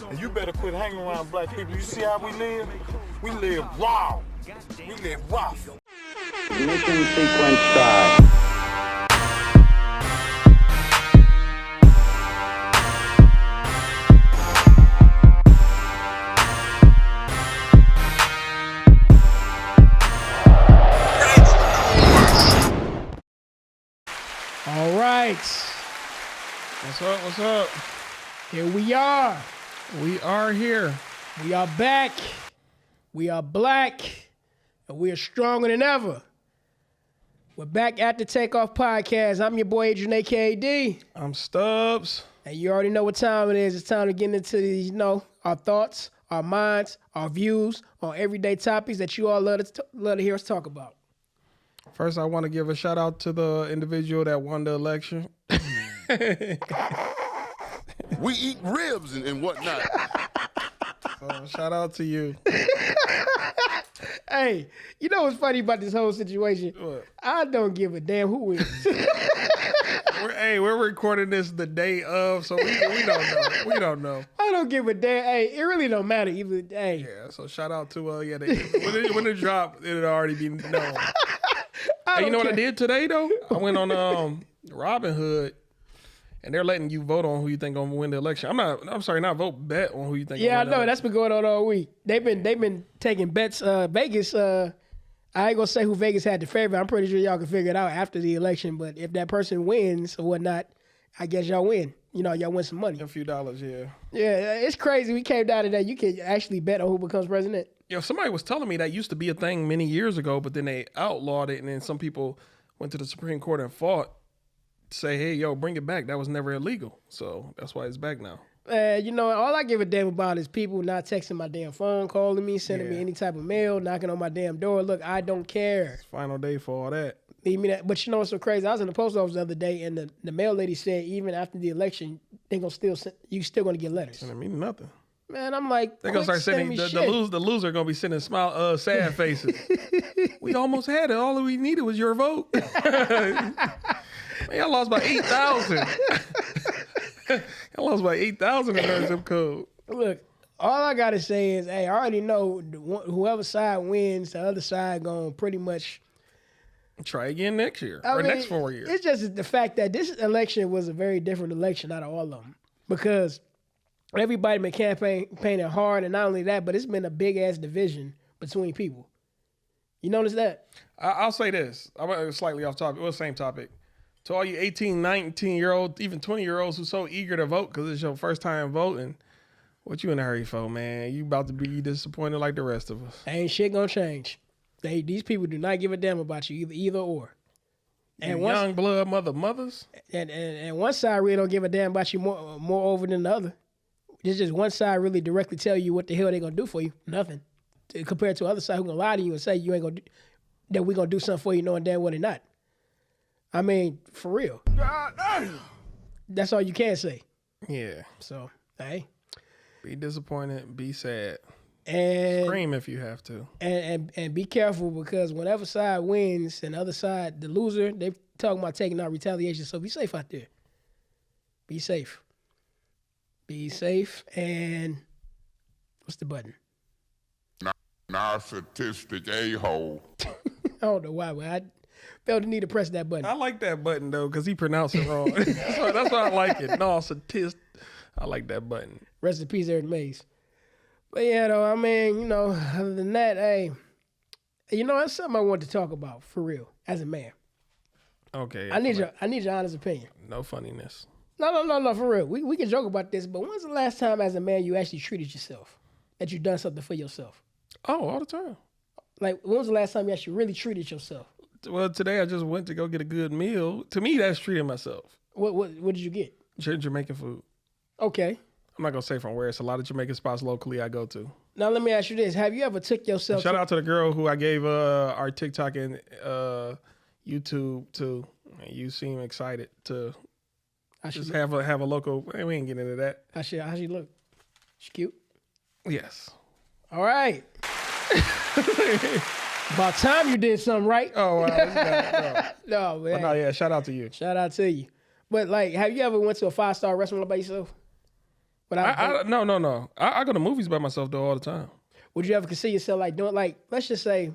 And you better quit hanging around black people. You see how we live? We live raw. We live rough. Ignition sequence start. All right. What's up? What's up? Here we are. We are here. We are back. We are black. And we are stronger than ever. We're back at the TakeOff podcast. I'm your boy, AdrianakaAD. I'm Stubbs. And you already know what time it is. It's time to get into these, our thoughts, our minds, our views on everyday topics that you all love to hear us talk about. First, I want to give a shout out to the individual that won the election. We eat ribs and whatnot. So, shout out to you. Hey, you know what's funny about this whole situation? What? I don't give a damn who wins. We're recording this the day of, so we don't know. We don't know. I don't give a damn. Hey, it really don't matter either. Hey. Yeah, so shout out to when it dropped, it'll already be known. Hey, you know what I did today though? I went on Robin Hood, and they're letting you vote on who you think gonna win the election. Not vote, bet on who you think. Yeah, I gonna win know that's been going on all week. They've been taking bets. Vegas. I ain't gonna say who Vegas had the favorite. I'm pretty sure y'all can figure it out after the election. But if that person wins or whatnot, I guess y'all win. Y'all win some money. A few dollars, yeah. Yeah, it's crazy. We came down to that. You can actually bet on who becomes president. Somebody was telling me that used to be a thing many years ago, but then they outlawed it, and then some people went to the Supreme Court and fought to say, hey, bring it back. That was never illegal. So that's why it's back now. All I give a damn about is people not texting my damn phone, calling me, sending me any type of mail, knocking on my damn door. Look, I don't care. It's final day for all that. Leave me that. But you know what's so crazy? I was in the post office the other day, and the mail lady said even after the election, you still gonna get letters. Sending me nothing. Man, I'm like, they're gonna start sending the loser gonna be sending sad faces. We almost had it. All we needed was your vote. Man, I lost by 8,000. I lost by 8,000 in their zip code. Look, all I gotta say is, hey, I already know whoever side wins, the other side gonna pretty much try again next year next 4 years. It's just the fact that this election was a very different election out of all of them because everybody been campaigning hard, and not only that, but it's been a big ass division between people. You notice that? I'll say this. I'm slightly off topic. Well, same topic. To all you 18, 19-year-olds, even 20-year-olds who so eager to vote because it's your first time voting, what you in a hurry for, man? You about to be disappointed like the rest of us. Ain't shit gonna change. These people do not give a damn about you, either or. And young blood mothers. And one side really don't give a damn about you more over than the other. It's just one side really directly tell you what the hell they gonna do for you. Nothing. Compared to the other side who gonna lie to you and say you ain't gonna that we gonna do something for you knowing damn well they're not. I mean, for real. God damn. That's all you can say. Yeah. So, hey. Be disappointed, be sad. And scream if you have to. And be careful because whenever side wins and the other side, the loser, they talking about taking out retaliation. So be safe out there. Be safe. Be safe. And what's the button? Narcissistic a-hole. I don't know why, but I felt the need to press that button. I like that button though, because he pronounced it wrong. that's why I like it. Narcissist. I like that button. Rest in peace, Eric Mays. But yeah, though, I mean, other than that, hey, that's something I wanted to talk about for real as a man. Okay. I need your honest opinion. No funniness. No, for real. We can joke about this, but when's the last time as a man you actually treated yourself? That you done something for yourself? Oh, all the time. Like, when was the last time you actually really treated yourself? Well, today I just went to go get a good meal. To me, that's treating myself. What did you get? Jamaican food. Okay. I'm not going to say from where. It's a lot of Jamaican spots locally I go to. Now, let me ask you this. Have you ever took yourself... Shout out to the girl who I gave our TikTok and YouTube to. And you seem excited to just have a local... We ain't getting into that. How she look? She cute? Yes. All right. About time you did something right. Oh, wow. No, man. But no, yeah, shout out to you. Shout out to you. But, like, have you ever went to a 5-star restaurant by yourself? No. I go to movies by myself though all the time. Would you ever consider yourself like doing, like, let's just say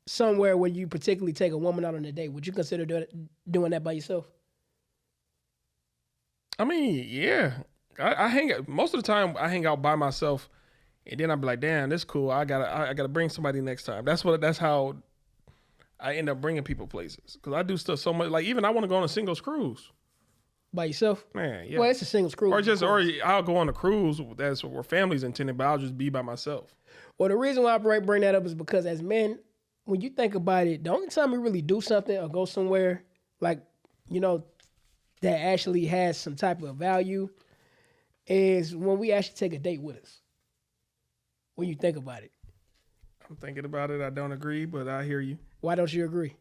somewhere where you particularly take a woman out on a date? Would you consider doing that by yourself? I mean, yeah. I hang out most of the time. I hang out by myself, and then I'll be like, "Damn, this cool. I gotta bring somebody next time." That's how I end up bringing people places because I do stuff so much. Like even I want to go on a singles cruise By yourself? Man, yeah. Well, it's a singles cruise. Or I'll go on a cruise that's where family's intended, but I'll just be by myself. Well, the reason why I bring that up is because as men, when you think about it, the only time we really do something or go somewhere, like, you know, that actually has some type of value is when we actually take a date with us. When you think about it. I'm thinking about it. I don't agree, but I hear you. Why don't you agree?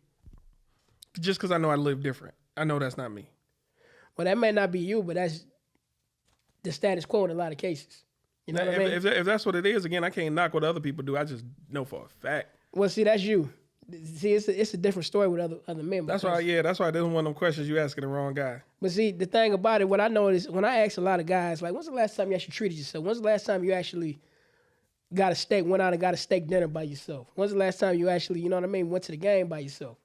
Just because I know I live different. I know that's not me. Well, that may not be you, but that's the status quo in a lot of cases. You know what I mean? If that's what it is, again, I can't knock what other people do. I just know for a fact. Well, see, that's you. See, it's a different story with other men. That's why this is one of them questions you asking the wrong guy. But see, the thing about it, what I know is when I ask a lot of guys, like, when's the last time you actually treated yourself? When's the last time you actually went out and got a steak dinner by yourself? When's the last time you actually, you know what I mean, went to the game by yourself?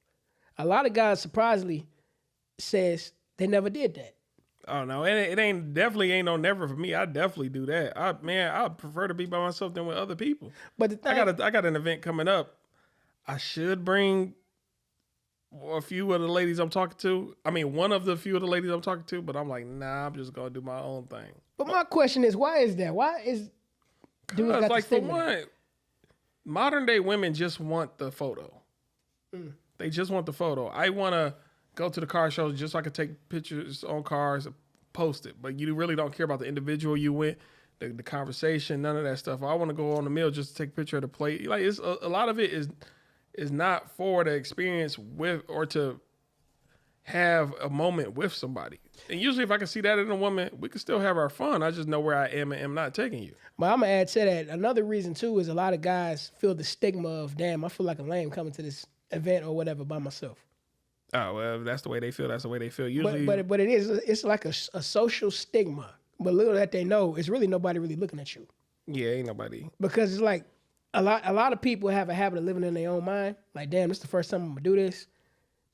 A lot of guys, surprisingly, says they never did that. Oh no, it definitely ain't no never for me. I definitely do that. I prefer to be by myself than with other people. But the thing, I got an event coming up. I should bring a few of the ladies I'm talking to. I mean, one of the few of the ladies I'm talking to, but I'm like, nah, I'm just gonna do my own thing. But my question is, why is that? Why is dudes got like the for stigma? one, modern day women just want the photo. They just want the photo. I want to go to the car shows just so I can take pictures on cars and post it. But you really don't care about the individual you went, the conversation, none of that stuff. I want to go on the meal just to take a picture of the plate. Like it's a lot of it is not for the experience with or to have a moment with somebody. And usually if I can see that in a woman, we can still have our fun. I just know where I am and am not taking you. But I'm going to add to that. Another reason, too, is a lot of guys feel the stigma of, damn, I feel like a lame coming to this event or whatever by myself. Oh, well, if that's the way they feel. That's the way they feel. Usually, but it's like a social stigma. But little that they know, it's really nobody really looking at you. Yeah, ain't nobody. Because it's like a lot of people have a habit of living in their own mind. Like, damn, this is the first time I'm going to do this.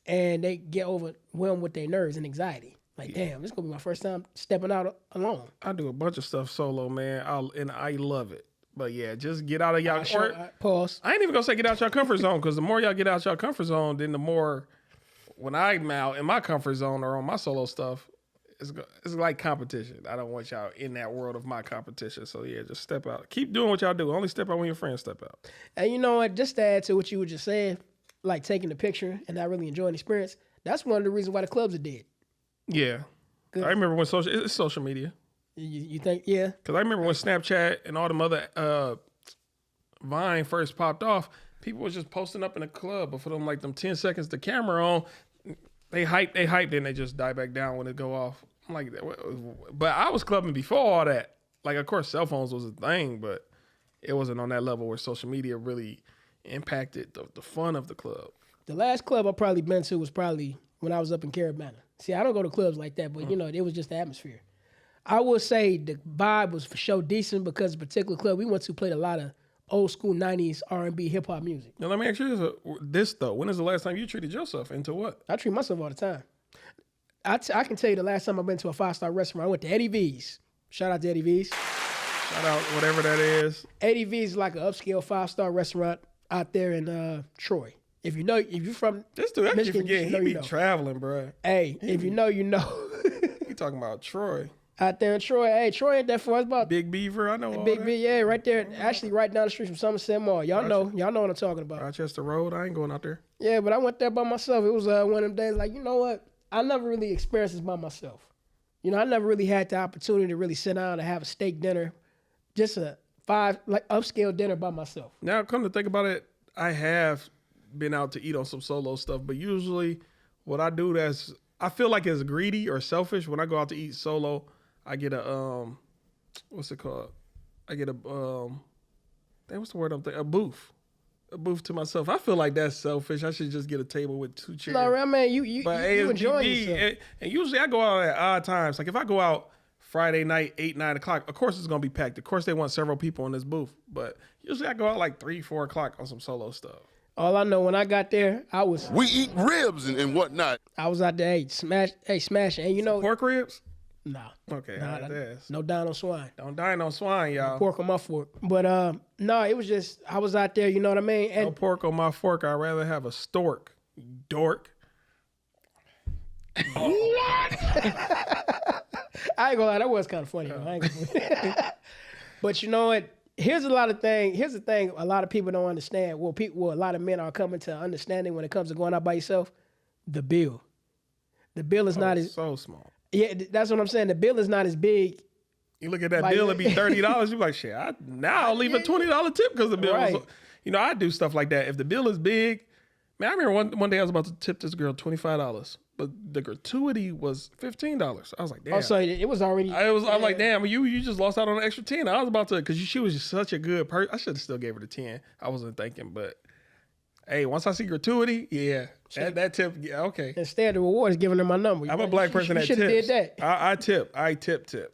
And they get overwhelmed with their nerves and anxiety. Like, damn, this is going to be my first time stepping out alone. I do a bunch of stuff solo, man, and I love it. But yeah, just get out of y'all. Pause. I ain't even gonna say get out your comfort zone because the more y'all get out your comfort zone, then the more when I'm out in my comfort zone or on my solo stuff, it's like competition. I don't want y'all in that world of my competition. So yeah, just step out. Keep doing what y'all do. Only step out when your friends step out. And you know what? Just to add to what you were just saying, like taking the picture and not really enjoying the experience. That's one of the reasons why the clubs are dead. Yeah, I remember when it's social media. You think, yeah? Because I remember when Snapchat and all them other Vine first popped off, people was just posting up in the club, but for them 10 seconds the camera on, they hyped, then they just die back down when it go off. I'm like, but I was clubbing before all that. Like, of course, cell phones was a thing, but it wasn't on that level where social media really impacted the fun of the club. The last club I probably been to was probably when I was up in Carolina. See, I don't go to clubs like that, but you know, it was just the atmosphere. I would say the vibe was for sure decent because the particular club we went to played a lot of old school 90s R&B hip hop music. Now let me ask you this though. When is the last time you treated yourself into what? I treat myself all the time. I can tell you the last time I've been to a 5-star restaurant, I went to Eddie V's. Shout out to Eddie V's. Shout out whatever that is. Eddie V's is like an upscale 5-star restaurant out there in Troy. If you're from this dude, I keep forgetting he be traveling, bro. Hey, if you know, you know. You talking about Troy? Out there in Troy. Hey, Troy ain't that far. It's about Big Beaver. I know. Big Beaver, yeah, right there. Actually, right down the street from Somerset Mall. Y'all know what I'm talking about. Rochester Road. I ain't going out there. Yeah, but I went there by myself. It was one of them days. Like, you know what? I never really experienced this by myself. You know, I never really had the opportunity to really sit down and have a steak dinner, just a upscale dinner by myself. Now, come to think about it, I have been out to eat on some solo stuff, but usually what I do I feel like it's greedy or selfish when I go out to eat solo. I get a what's it called? I get a what's the word I'm thinking? A booth to myself. I feel like that's selfish. I should just get a table with 2 chairs. No, I mean you enjoy yourself. And usually I go out at odd times. Like if I go out Friday night, 8, 9 o'clock. Of course, it's going to be packed. Of course, they want several people in this booth. But usually I go out like 3, 4 o'clock on some solo stuff. All I know, when I got there, We eat ribs and whatnot. I was out there, smashing. And you know, Pork ribs? nah. Okay, Nah, I had to ask. no dine on swine. Don't dine on swine, y'all. Pork on my fork. But no, it was just, I was out there, you know what I mean? And No pork on my fork. I'd rather have a stork. Dork. I ain't gonna lie, that was kind of funny. Though. I ain't gonna But you know what? Here's the thing a lot of people don't understand. Well, a lot of men are coming to understanding when it comes to going out by yourself. The bill. The bill is not as so small. Yeah, that's what I'm saying. The bill is not as big. You look at that Like- bill, it'd be $30. You're like, shit, I'll leave a $20 tip because the bill Right. was, you know, I do stuff like that. If the bill is big, man, I remember one day I was about to tip this girl $25, but the gratuity was $15. I was like, damn. Oh, so it was already. I'm like, damn, you just lost out on an extra 10. I was about to, because she was just such a good person. I should have still gave her the 10. I wasn't thinking, but hey, once I see gratuity, yeah, that tip, yeah, okay. Instead, the reward is giving her my number. I'm a black person that You should have did tips. that. I tip. I tip. You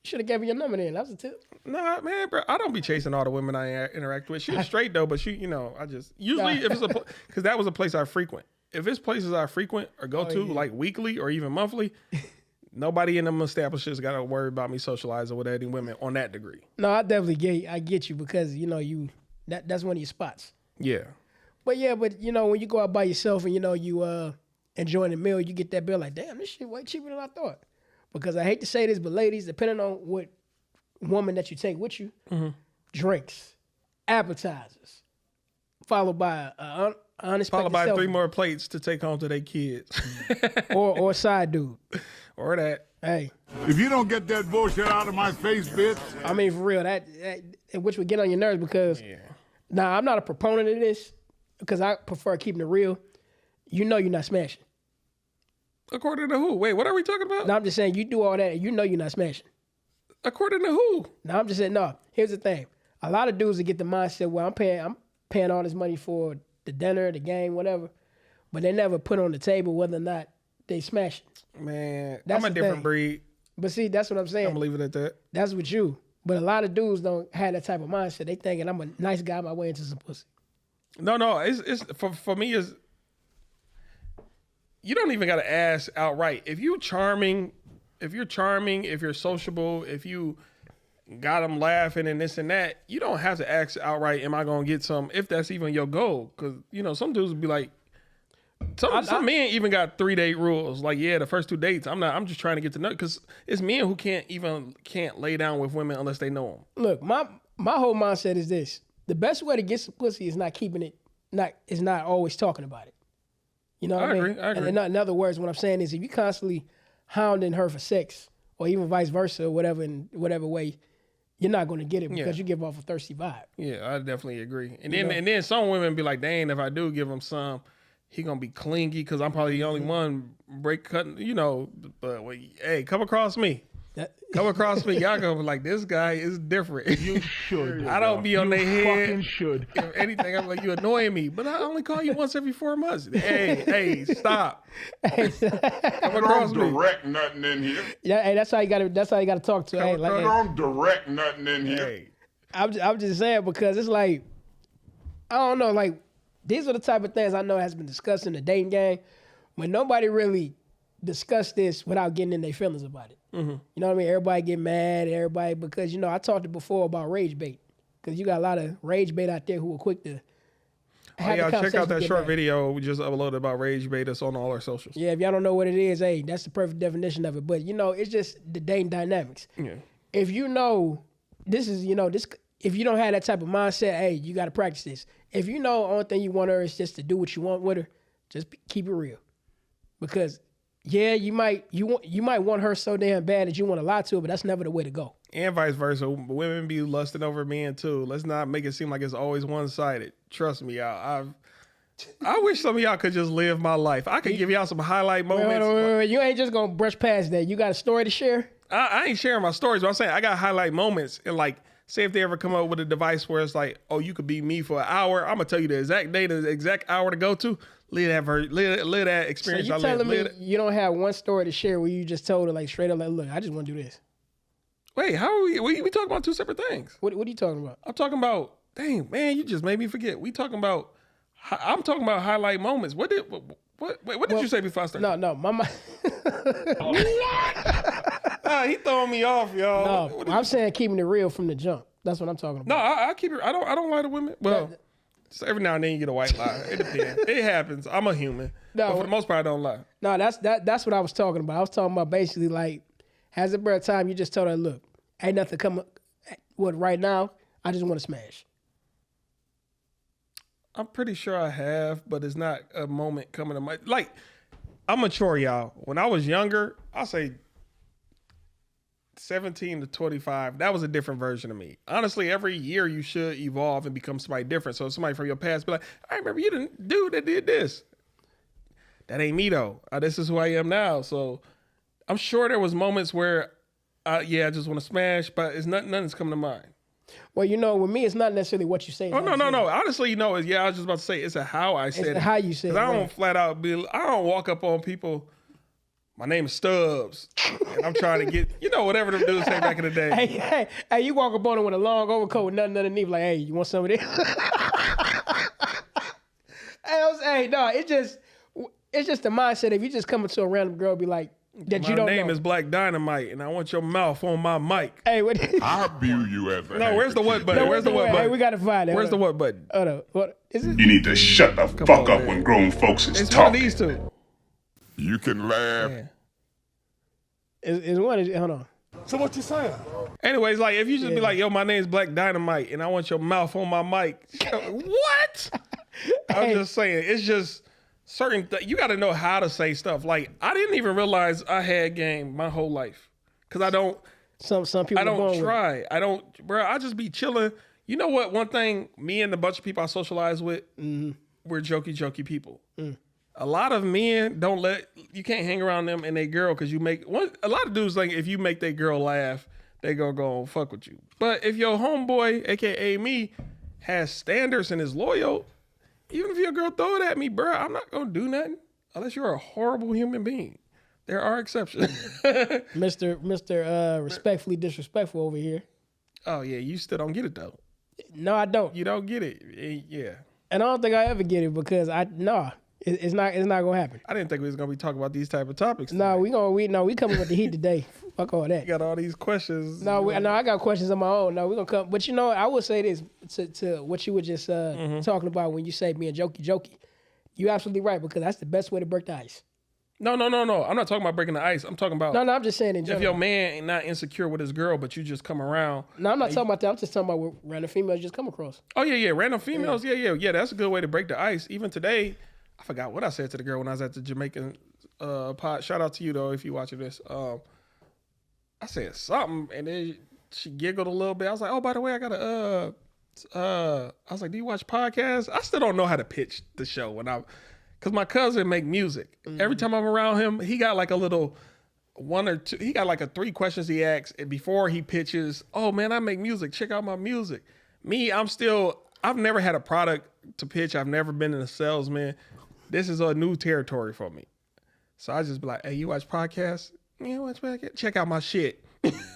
should have gave her your number then. That was a tip. Nah, man, bro, I don't be chasing all the women I interact with. She's straight though, but I just usually if it's because that was a place I frequent. If it's places I frequent or go to like weekly or even monthly, nobody in them establishments got to worry about me socializing with any women on that degree. No, I definitely get you because that's one of your spots. Yeah. But when you go out by yourself and you enjoying the meal, you get that bill like, damn, this shit way cheaper than I thought. Because I hate to say this, but ladies, depending on what woman that you take with you, drinks, appetizers, followed by unexpected Followed by selfie, 3 more plates to take home to their kids. or side dude. Or that. Hey, If you don't get that bullshit out of my face, bitch. I mean for real, that which would get on your nerves because now I'm not a proponent of this because I prefer keeping it real. You know you're not smashing. According to who? Wait, what are we talking about? No, I'm just saying you do all that and you know you're not smashing. According to who? No, I'm just saying, no. Here's the thing. A lot of dudes that get the mindset where I'm paying all this money for the dinner, the game, whatever, but they never put on the table whether or not they smash it. Man, That's I'm a the different thing. breed. But see, that's what I'm saying. I'm gonna leave it at that. That's with you. But a lot of dudes don't have that type of mindset. They thinking I'm a nice guy on my way into some pussy. No, it's for me is you don't even gotta ask outright. If you're charming, if you're sociable, if you got them laughing and this and that, you don't have to ask outright, am I gonna get some, if that's even your goal? Because some dudes would be like, some men even got 3-date rules. Like, yeah, the first 2 dates, I'm just trying to get to know, because it's men who can't lay down with women unless they know them. Look, my whole mindset is this: the best way to get some pussy is not keeping it, is not always talking about it. You know what I mean? I agree. And in other words, what I'm saying is, if you constantly hounding her for sex, or even vice versa, or whatever in whatever way, you're not going to get it because you give off a thirsty vibe. Yeah, I definitly agree. And then some women be like, dang, if I do give him some, he gonna be clingy because I'm probably the only one cutting, but hey, come across me. Y'all gonna be like, this guy is different. You should. I don't be on their head. Fucking should. If anything, I'm like, you annoying me, but I only call you once every 4 months. Hey, stop. Come across Don't me. direct nothing in here. Yeah, hey, that's how you got to talk to. Hey, like, hey, Don't direct nothing in here. Hey, I'm just saying because it's like, I don't know, like these are the type of things I know has been discussed in the dating game, when nobody really discussed this without getting in their feelings about it. Mm-hmm. You know what I mean? Everybody get mad, because I talked before about rage bait, because you got a lot of rage bait out there who are quick to. check out that short video we just uploaded about rage bait. It's on all our socials. Yeah, if y'all don't know what it is, hey, that's the perfect definition of it. But it's just the dating dynamics. Yeah. If you know this is, if you don't have that type of mindset, hey, you got to practice this. If you know the only thing you want her is just to do what you want with her, just keep it real. Because you might want her so damn bad that you want to lie to her, but that's never the way to go. And vice versa. Women be lusting over men too. Let's not make it seem like it's always one-sided. Trust me, y'all. I wish some of y'all could just live my life. I could give y'all some highlight moments. Wait. You ain't just going to brush past that. You got a story to share? I ain't sharing my stories, but I'm saying I got highlight moments. And like, say if they ever come up with a device where it's like, oh, you could be me for an hour. I'm going to tell you the exact day, the exact hour to go to. Live that experience. So you telling me you don't have one story to share where you just told her like straight up, like, look, I just want to do this? Wait, how are we talking about two separate things? What are you talking about? I'm talking about, dang, man, you just made me forget. I'm talking about highlight moments. What did you say before I started? No, my He throwing me off, y'all. no, I'm saying keeping it real from the jump. That's what I'm talking about. No, I keep it. I don't lie to women. Well, just every now and then you get a white lie. It depends. It happens. I'm a human. No, but for the most part, I don't lie. No, that's what I was talking about. I was talking about basically like, has it been a time you just told her, look, ain't nothing coming. What right now? I just want to smash. I'm pretty sure I have, but it's not a moment coming to my like. I'm mature, y'all. When I was younger, I'll say 17 to 25, that was a different version of me. Honestly, every year you should evolve and become somebody different. So somebody from your past be like, I remember you didn't dude that did this. That ain't me though. This is who I am now. So I'm sure there was moments where, I just want to smash, but it's nothing's coming to mind. Well, with me, it's not necessarily what you say. Oh, no. Honestly, I was just about to say, it's a how I said it. It's how you say it. I don't flat out I don't walk up on people, my name is Stubbs, and I'm trying to get, whatever them dudes say back in the day. Hey, you walk up on them with a long overcoat with nothing underneath, like, hey, you want some of this? It's just the mindset. If you just come into a random girl, be like, that you don't know. My name is Black Dynamite, and I want your mouth on my mic. Hey, what? I view you as a No, where's the what button? Where's the what button? Hey, we gotta find it. Where's the what button? Hold on. What is it? You need to shut the fuck up when grown folks is It's talking. one of these two. You can laugh. Yeah. It's one. Hold on. So what you saying? Anyways, like if you just be like, yo, my name's Black Dynamite, and I want your mouth on my mic. What? I'm just saying, it's just certain you got to know how to say stuff. Like I didn't even realize I had game my whole life because I don't. Some people. I don't try. I don't, bro. I just be chilling. You know what? One thing, me and the bunch of people I socialize with, we're jokey people. A lot of men you can't hang around them and they girl because you make a lot of dudes think if you make their girl laugh, they gonna go and fuck with you. But if your homeboy, aka me, has standards and is loyal, even if your girl throw it at me, bro, I'm not gonna do nothing unless you're a horrible human being. There are exceptions. Mr. Respectfully disrespectful over here. Oh yeah, you still don't get it though. No, I don't. You don't get it. Yeah. And I don't think I ever get it because it's not gonna happen. I didn't think we was gonna be talking about these type of topics. No, we coming with the heat today. Fuck all that. You got all these questions. No, I got questions of my own. No, we gonna come. But I would say this to what you were just talking about when you say being jokey. You absolutely right because that's the best way to break the ice. No. I'm not talking about breaking the ice. I'm talking about No, I'm just saying in general. If your man ain't not insecure with his girl, but you just come around. No, I'm not talking about that. I'm just talking about what random females just come across. Oh yeah, random females. Yeah. That's a good way to break the ice. Even today, I forgot what I said to the girl when I was at the Jamaican pod. Shout out to you though if you watching this. I said something and then she giggled a little bit. I was like, oh, by the way, I got I was like, do you watch podcasts? I still don't know how to pitch the show because my cousin make music. Every time I'm around him, he got like a little one or two. He got like 3 questions he asks and before he pitches. Oh man, I make music. Check out my music. Me, I've never had a product to pitch. I've never been a salesman. This is a new territory for me. So I just be like, hey, you watch podcasts? Yeah, watch podcasts. Check out my shit.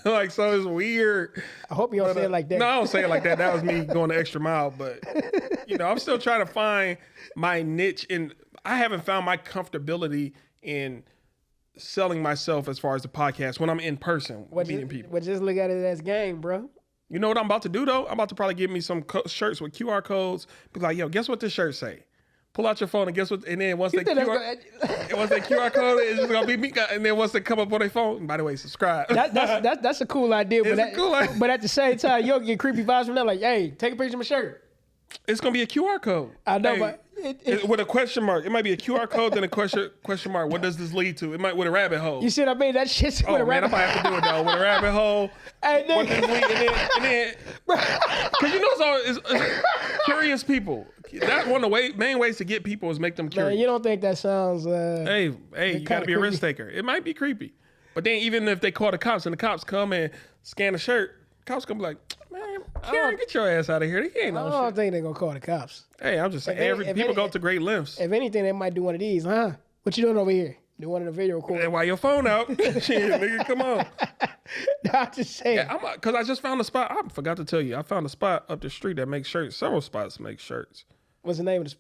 So it's weird. I hope you don't say it like that. No, I don't say it like that. That was me going the extra mile. But, I'm still trying to find my niche. And I haven't found my comfortability in selling myself as far as the podcast when I'm in person meeting people. But just look at it as game, bro. You know what I'm about to do, though? I'm about to probably give me some shirts with QR codes. Be like, yo, guess what this shirt say? Pull out your phone and guess what? And then once that QR code is just gonna be me. And then once they come up on their phone, and by the way, subscribe. That's a cool idea. But at the same time, you'll get creepy vibes from that. Like, hey, take a picture of my shirt. It's gonna be a QR code. I know, but with a question mark. It might be a QR code then a question mark. What does this lead to? It might with a rabbit hole. You see what I mean? That shit's with a rabbit hole. I might have to do it though with a rabbit hole. Hey, what does lead, and then because it's curious people. That's one of the main ways to get people is make them curious. Man, you don't think that sounds? Hey, you gotta be a risk taker. It might be creepy, but then even if they call the cops and the cops come and scan the shirt, cops gonna be like, man, Karen, get your ass out of here. They ain't no shit. I don't think they're gonna call the cops. Hey, I'm just saying, people go to great lengths. If anything, they might do one of these, huh? What you doing over here? The one in the video recording. And while your phone out, shit, nigga, come on. No, I'm just saying. Yeah, because I just found a spot. I forgot to tell you. I found a spot up the street that makes shirts. Several spots make shirts. What's the name of the?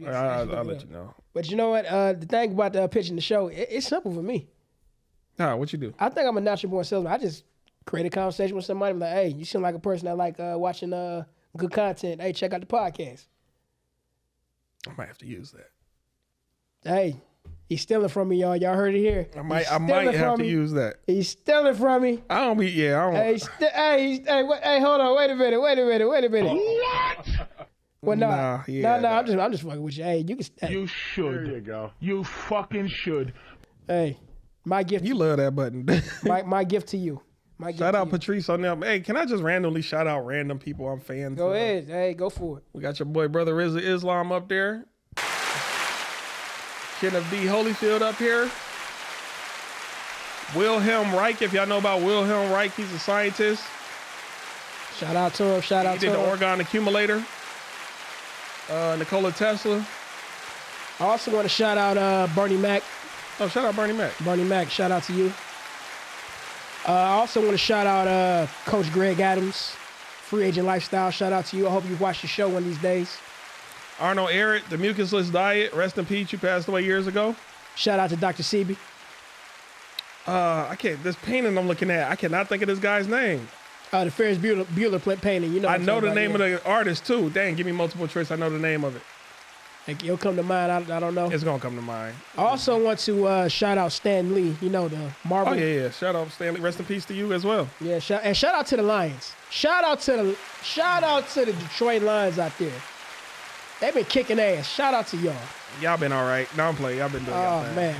I'll let you know. But you know what? The thing about pitching the show, it's simple for me. Nah, what you do? I think I'm a natural born salesman. I just create a conversation with somebody. I'm like, hey, you seem like a person that like watching good content. Hey, check out the podcast. I might have to use that. Hey, he's stealing from me, y'all. Y'all heard it here. I might have to use that. He's stealing from me. I don't be. Yeah, I don't. Hey, hold on. Wait a minute. What? Well, no, I'm just fucking with you. Hey, you can. Hey. You should. There you go. You fucking should. Hey, my gift. You love that button. my gift to you. Shout out Patrice on them. Hey, can I just randomly shout out random people I'm fans Go of? ahead. Hey, go for it. We got your boy Brother Rizza Islam up there. Kenneth D. Holyfield up here. Wilhelm Reich, if y'all know about Wilhelm Reich, he's a scientist. Shout out to him. He did the Orgone Accumulator. Nikola Tesla. I also want to shout out Bernie Mac. Oh, shout out Bernie Mac. Bernie Mac, shout out to you. I also want to shout out Coach Greg Adams, Free Agent Lifestyle. Shout out to you. I hope you watch the show one of these days. Arnold Ehret, the Mucusless Diet. Rest in peace. You passed away years ago. Shout out to Dr. Sebi. I can't. This painting I'm looking at, I cannot think of this guy's name. The Ferris Bueller painting. You know. I know the name of the artist too. Dang, give me multiple choice. I know the name of it. It'll come to mind. I don't know. It's gonna come to mind. I also want to shout out Stan Lee. You know, the Marvel. Oh yeah. Shout out Stanley. Rest in peace to you as well. Yeah. Shout out to the Lions. Shout out to the Detroit Lions out there. They've been kicking ass. Shout out to y'all. Y'all been all right. No, I'm playing. Y'all been doing y'all thing.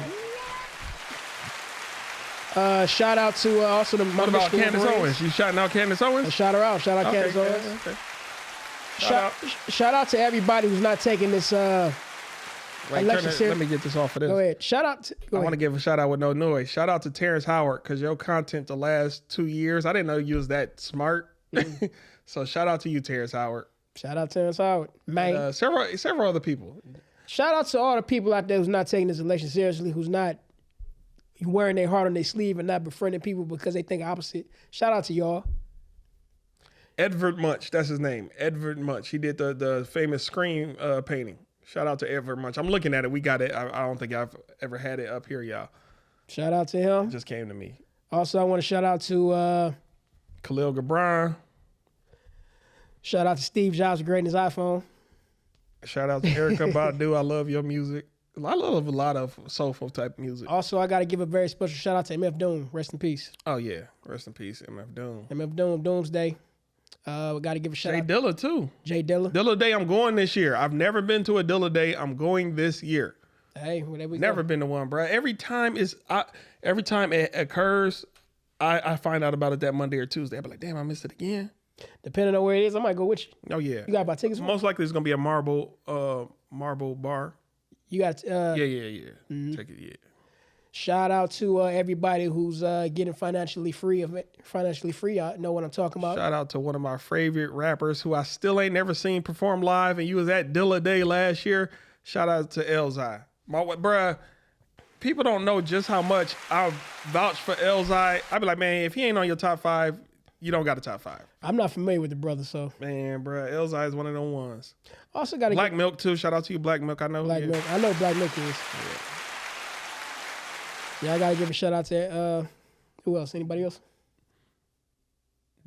Man. Shout out to also the. What about Candace Owens? You shouting out Candace Owens? Shout her out. Shout out Candace Owens. Okay. Shout out to everybody who's not taking this election serious. Let me get this off of this. Go ahead. Shout out. I want to give a shout out with no noise. Shout out to Terrence Howard because your content the last 2 years, I didn't know you was that smart. So shout out to you, Terrence Howard. Shout out to Terrence Howard. Man. And, several other people. Shout out to all the people out there who's not taking this election seriously, who's not wearing their heart on their sleeve and not befriending people because they think opposite. Shout out to y'all. Edvard Munch, that's his name. Edvard Munch. He did the famous Scream painting. Shout out to Edvard Munch. I'm looking at it. We got it. I don't think I've ever had it up here, y'all. Shout out to him. It just came to me. Also, I want to shout out to Khalil Gibran. Shout out to Steve Jobs for creating his iPhone. Shout out to Erykah Badu. I love your music. I love a lot of soulful type music. Also, I got to give a very special shout out to MF Doom. Rest in peace. Oh, yeah. Rest in peace, MF Doom. MF Doom, Doomsday. We got to give a shout out. Jay Dilla, too. Jay Dilla. Dilla Day, I'm going this year. I've never been to a Dilla Day. I'm going this year. Hey, well, there we Never go. been to one, bro. Every time it occurs, I find out about it that Monday or Tuesday. I be like, damn, I missed it again. Depending on where it is, I might go with you. Oh, yeah. You got to buy tickets? Most likely it's going to be a marble bar. You got Yeah. Mm-hmm. Take it, yeah. Shout out to everybody who's getting financially free of it. Financially free, I know what I'm talking about. Shout out to one of my favorite rappers who I still ain't never seen perform live, and you was at Dilla Day last year. Shout out to Elzai. Bruh, people don't know just how much I vouch for Elzai. I be like, man, if he ain't on your top 5, you don't got a top 5. I'm not familiar with the brother, so. Man, bruh, Elzai is one of them ones. Also got Black Milk, too. Shout out to you, Black Milk. I know. Black Milk. I know Black Milk is. Yeah, I got to give a shout out to, who else? Anybody else?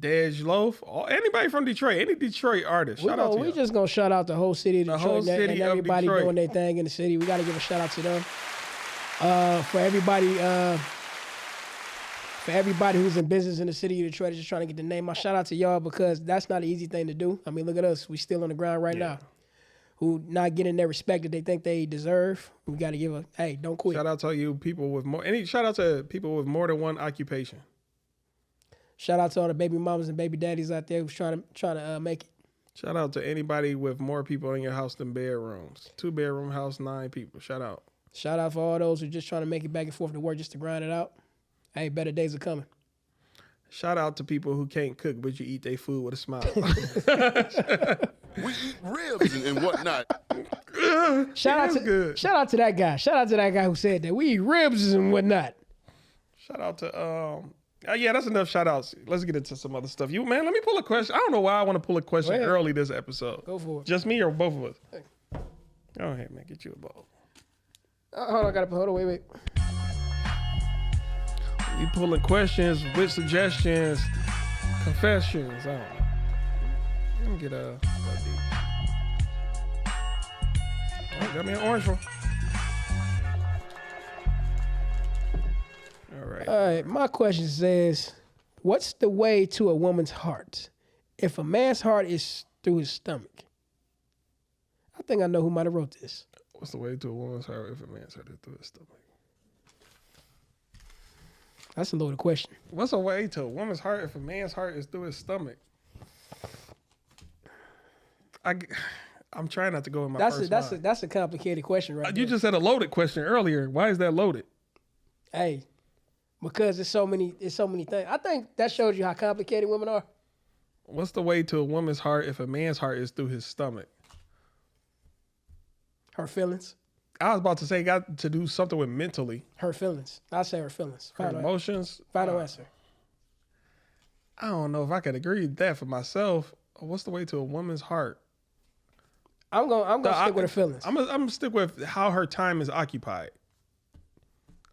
Dej Loaf. Anybody from Detroit. Any Detroit artist. Shout out to we y'all. just going to shout out the whole city of Detroit. whole city and of everybody Detroit. doing their thing in the city. We got to give a shout out to them. For everybody who's in business in the city of Detroit, just trying to get the name. I shout out to y'all because that's not an easy thing to do. I mean, look at us. We still on the ground right now. Who not getting their respect that they think they deserve. We got to give hey, don't quit. Shout out to you people with shout out to people with more than one occupation. Shout out to all the baby mamas and baby daddies out there who's trying to make it. Shout out to anybody with more people in your house than bedrooms. 2-bedroom house, 9 people. Shout out. Shout out for all those who are just trying to make it back and forth to work just to grind it out. Hey, better days are coming. Shout out to people who can't cook, but you eat their food with a smile. We eat ribs and whatnot. Shout out to that guy. Shout out to that guy who said that. We eat ribs and whatnot. Shout out to yeah, that's enough shout outs. Let's get into some other stuff. Let me pull a question. I don't know why I want to pull a question early this episode. Go for it. Just me or both of us? Hey. Go ahead, man. Get you a bowl. Hold on, wait. We pulling questions with suggestions, confessions. I don't know. Let me get got me an orange one. All right, my question says, what's the way to a woman's heart if a man's heart is through his stomach? I think I know who might have wrote this. What's the way to a woman's heart if a man's heart is through his stomach? That's a loaded question. What's the way to a woman's heart if a man's heart is through his stomach? I'm trying not to go in my first mind. That's a complicated question, right? You just said a loaded question earlier. Why is that loaded? Hey, because it's so many things. I think that shows you how complicated women are. What's the way to a woman's heart if a man's heart is through his stomach? Her feelings. I was about to say got to do something with mentally. Her feelings. I say her feelings. Her emotions. Final answer. I don't know if I could agree with that for myself. What's the way to a woman's heart? I'm gonna stick with her feelings. I'm gonna stick with how her time is occupied.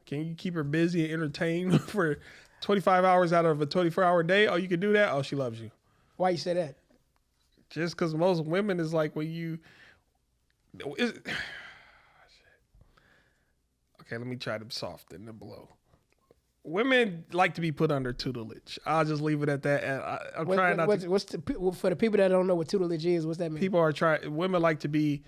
Can you keep her busy and entertained for 25 hours out of a 24-hour day? Oh, you can do that? Oh, she loves you. Why you say that? Just because most women is like when you... Okay, let me try to soften the blow. Women like to be put under tutelage. I'll just leave it at that. I'm trying not to... For the people that don't know what tutelage is, what's that mean? Women like to be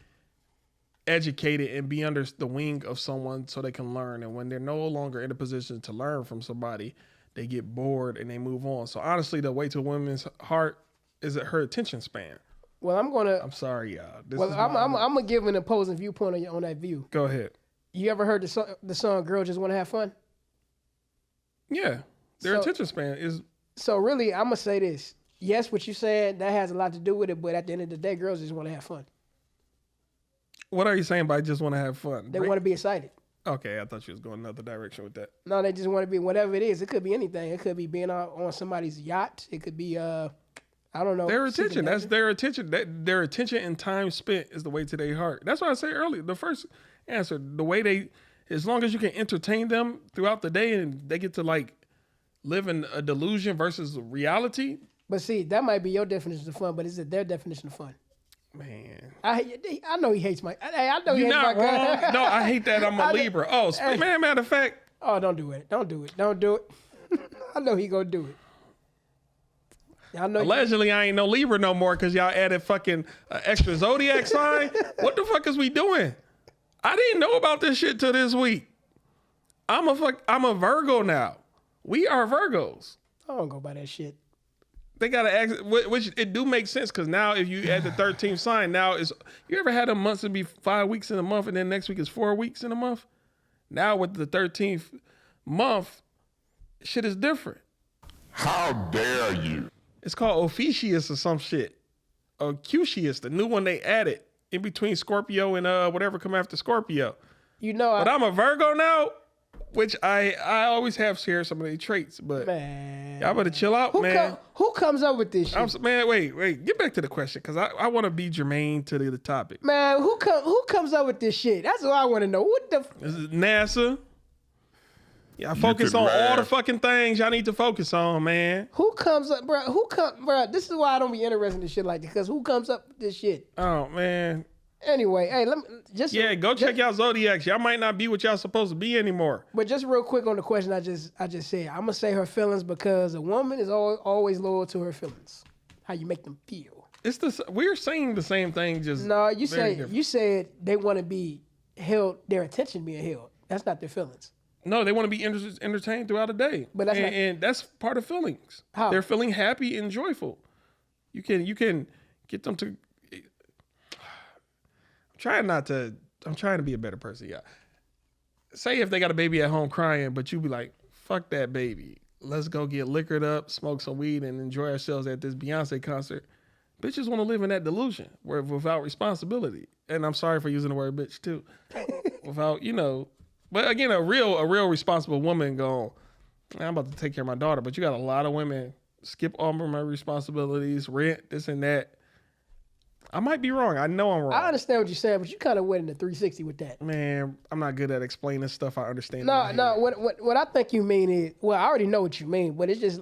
educated and be under the wing of someone so they can learn. And when they're no longer in a position to learn from somebody, they get bored and they move on. So honestly, the way to a woman's heart is her attention span. Well, I'm sorry, y'all. I'm gonna give an opposing viewpoint on that view. Go ahead. You ever heard the song "Girl Just Want to Have Fun"? Yeah, their attention span is. So really, I'm gonna say this. Yes, what you said that has a lot to do with it, but at the end of the day, girls just want to have fun. What are you saying by just want to have fun? They want to be excited. Okay, I thought you was going another direction with that. No, they just want to be whatever it is. It could be anything. It could be being on somebody's yacht. It could be I don't know. Their attention. That's their attention. Their attention and time spent is the way to their heart. That's what I said earlier. The first answer, the way they, as long as you can entertain them throughout the day and they get to like live in a delusion versus reality. But see, that might be your definition of fun, but is it their definition of fun? Man, I know he hates my. I know you're not wrong. No, I hate that I'm a Libra. Oh, man, matter of fact. Oh, don't do it. Don't do it. Don't do it. I know he gonna do it. I know. Allegedly, I ain't no Libra no more because y'all added fucking extra zodiac sign. What the fuck is we doing? I didn't know about this shit till this week. I'm a Virgo now. We are Virgos. I don't go by that shit. They gotta ask, which it do make sense because now if you add the 13th sign, now is you ever had a month to be 5 weeks in a month and then next week is 4 weeks in a month? Now with the 13th month, shit is different. How dare you? It's called Officius or some shit. Or Cutius, the new one they added in between Scorpio and whatever come after Scorpio. You know, but I'm a Virgo now. Which I always have shared some of their traits, but man, y'all better chill out, man. Who comes up with this shit? Man, wait, get back to the question, because I want to be germane to the topic. Man, who comes up with this shit? That's what I want to know. What the? This is NASA. Y'all focus on all the fucking things y'all need to focus on, man. Who comes up, bro? This is why I don't be interested in shit like this, because who comes up with this shit? Oh, man. Anyway, hey, let me go check y'all zodiacs. Y'all might not be what y'all supposed to be anymore. But just real quick on the question I just said, I'm gonna say her feelings because a woman is always loyal to her feelings. How you make them feel. We're saying the same thing. Just no, you said they want to be held, their attention being held. That's not their feelings. No, they want to be entertained throughout the day. But and that's part of feelings. How? They're feeling happy and joyful. You can get them to. I'm trying to be a better person, yeah. Say if they got a baby at home crying, but you be like, fuck that baby. Let's go get liquored up, smoke some weed, and enjoy ourselves at this Beyonce concert. Bitches want to live in that delusion where without responsibility. And I'm sorry for using the word bitch too. Without, but again, a real responsible woman going, I'm about to take care of my daughter. But you got a lot of women skip all my responsibilities, rent, this and that. I might be wrong. I know I'm wrong. I understand what you're saying, but you kind of went in the 360 with that. Man, I'm not good at explaining stuff I understand. No. What I think you mean is, well, I already know what you mean, but it's just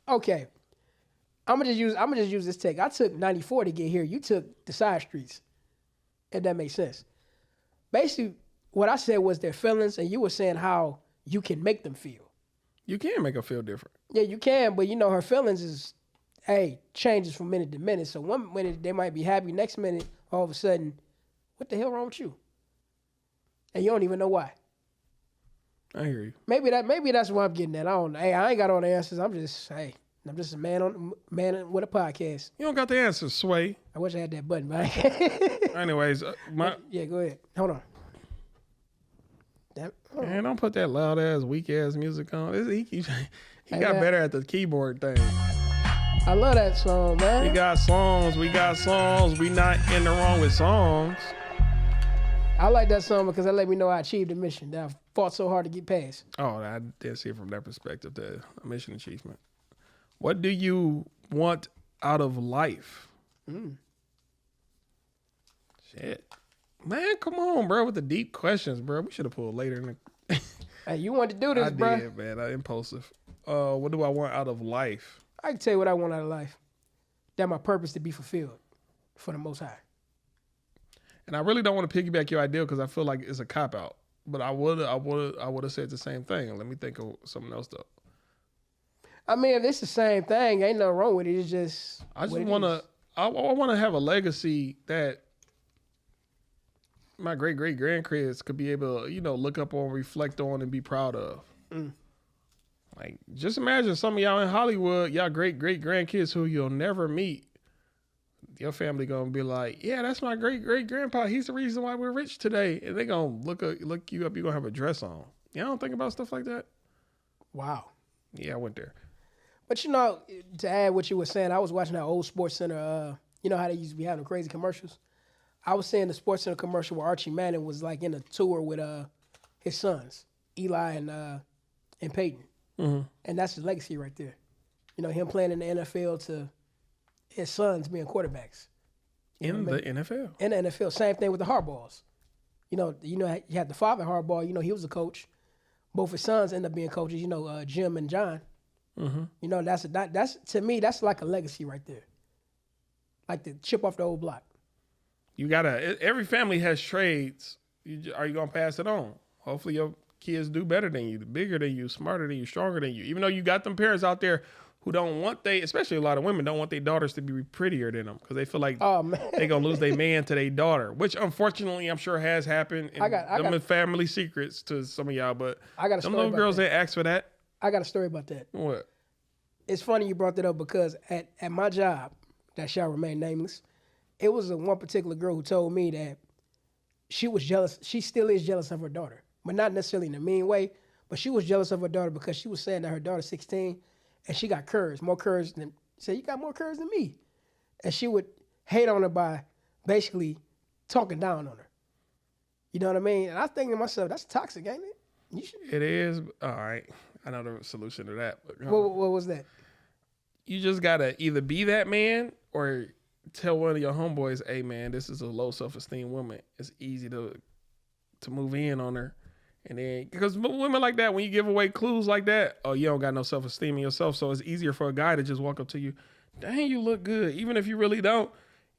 okay. I'm gonna just use this take. I took 94 to get here. You took the side streets, if that makes sense. Basically, what I said was their feelings, and you were saying how you can make them feel. You can make them feel different. Yeah, you can, but her feelings is, changes from minute to minute. So one minute they might be happy, next minute all of a sudden, what the hell wrong with you? And you don't even know why. I hear you. Maybe that's what I'm getting at. I don't know. Hey, I ain't got all the answers. I'm just a man with a podcast. You don't got the answers, Sway. I wish I had that button, but I can't. Anyways, yeah, go ahead. Hold on. Man, don't put that loud ass, weak ass music on. He got better at the keyboard thing. I love that song, man. We got songs. We not in the wrong with songs. I like that song because it let me know I achieved a mission that I fought so hard to get past. Oh, I didn't see it from that perspective, the mission achievement. What do you want out of life? Shit. Man, come on, bro, with the deep questions, bro. We should have pulled later in the... Hey, you wanted to do this, bro. I did, man. I'm impulsive. What do I want out of life? I can tell you what I want out of life. That my purpose to be fulfilled for the Most High. And I really don't want to piggyback your idea because I feel like it's a cop-out. But I would have said the same thing. Let me think of something else, though. I mean, if it's the same thing, ain't nothing wrong with it. It's just I want to have a legacy that my great-great-grandkids could be able to, look up on, reflect on, and be proud of. Like, just imagine some of y'all in Hollywood, y'all great-great-grandkids who you'll never meet. Your family gonna be like, yeah, that's my great-great-grandpa. He's the reason why we're rich today. And they gonna look you up. You're gonna have a dress on. Y'all don't think about stuff like that? Wow. Yeah, I went there. But to add what you were saying, I was watching that old Sports Center. You know how they used to be having crazy commercials? I was saying the Sports Center commercial where Archie Manning was like in a tour with his sons, Eli and Peyton. Mm-hmm. And that's his legacy right there. Him playing in the NFL to his sons being quarterbacks. In the NFL? In the NFL. Same thing with the Harbaughs. You had the father Harbaugh, he was a coach. Both his sons ended up being coaches, Jim and John. Mm-hmm. That's to me, that's like a legacy right there. Like the chip off the old block. Every family has trades. Are you going to pass it on? Hopefully your kids do better than you, bigger than you, smarter than you, stronger than you. Even though you got them parents out there who don't want especially a lot of women don't want their daughters to be prettier than them because they feel like they're going to lose their man to their daughter, which unfortunately I'm sure has happened. I got family secrets to some of y'all, but I got a some little girls that ask for that. I got a story about that. What? It's funny you brought that up because at my job, that shall remain nameless, it was one particular girl who told me that she was jealous. She still is jealous of her daughter, but not necessarily in a mean way. But she was jealous of her daughter because she was saying that her daughter's 16 and she got curves, more curves than, say, you got more curves than me. And she would hate on her by basically talking down on her. You know what I mean? And I was thinking to myself, that's toxic, ain't it? It is. All right. I know the solution to that. But, what was that? You just got to either be that man or tell one of your homeboys, hey, man, this is a low self-esteem woman. It's easy to move in on her. And then, because women like that, when you give away clues like that, oh, you don't got no self-esteem in yourself. So it's easier for a guy to just walk up to you, dang, you look good, even if you really don't.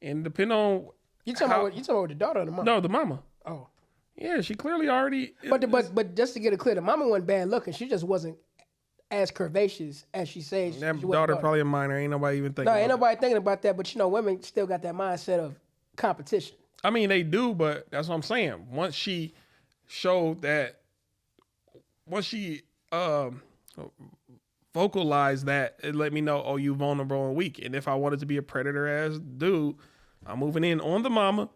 And depending on you talking about the daughter or the mama? No, the mama. Oh, yeah, she clearly already. But just to get it clear, the mama wasn't bad looking. She just wasn't as curvaceous as she says. That daughter probably a minor. Ain't nobody even thinking. No, ain't nobody thinking about that. But women still got that mindset of competition. I mean, they do, but that's what I'm saying. Once she showed that, once she vocalized that, it let me know, oh, you vulnerable and weak. And if I wanted to be a predator ass dude, I'm moving in on the mama.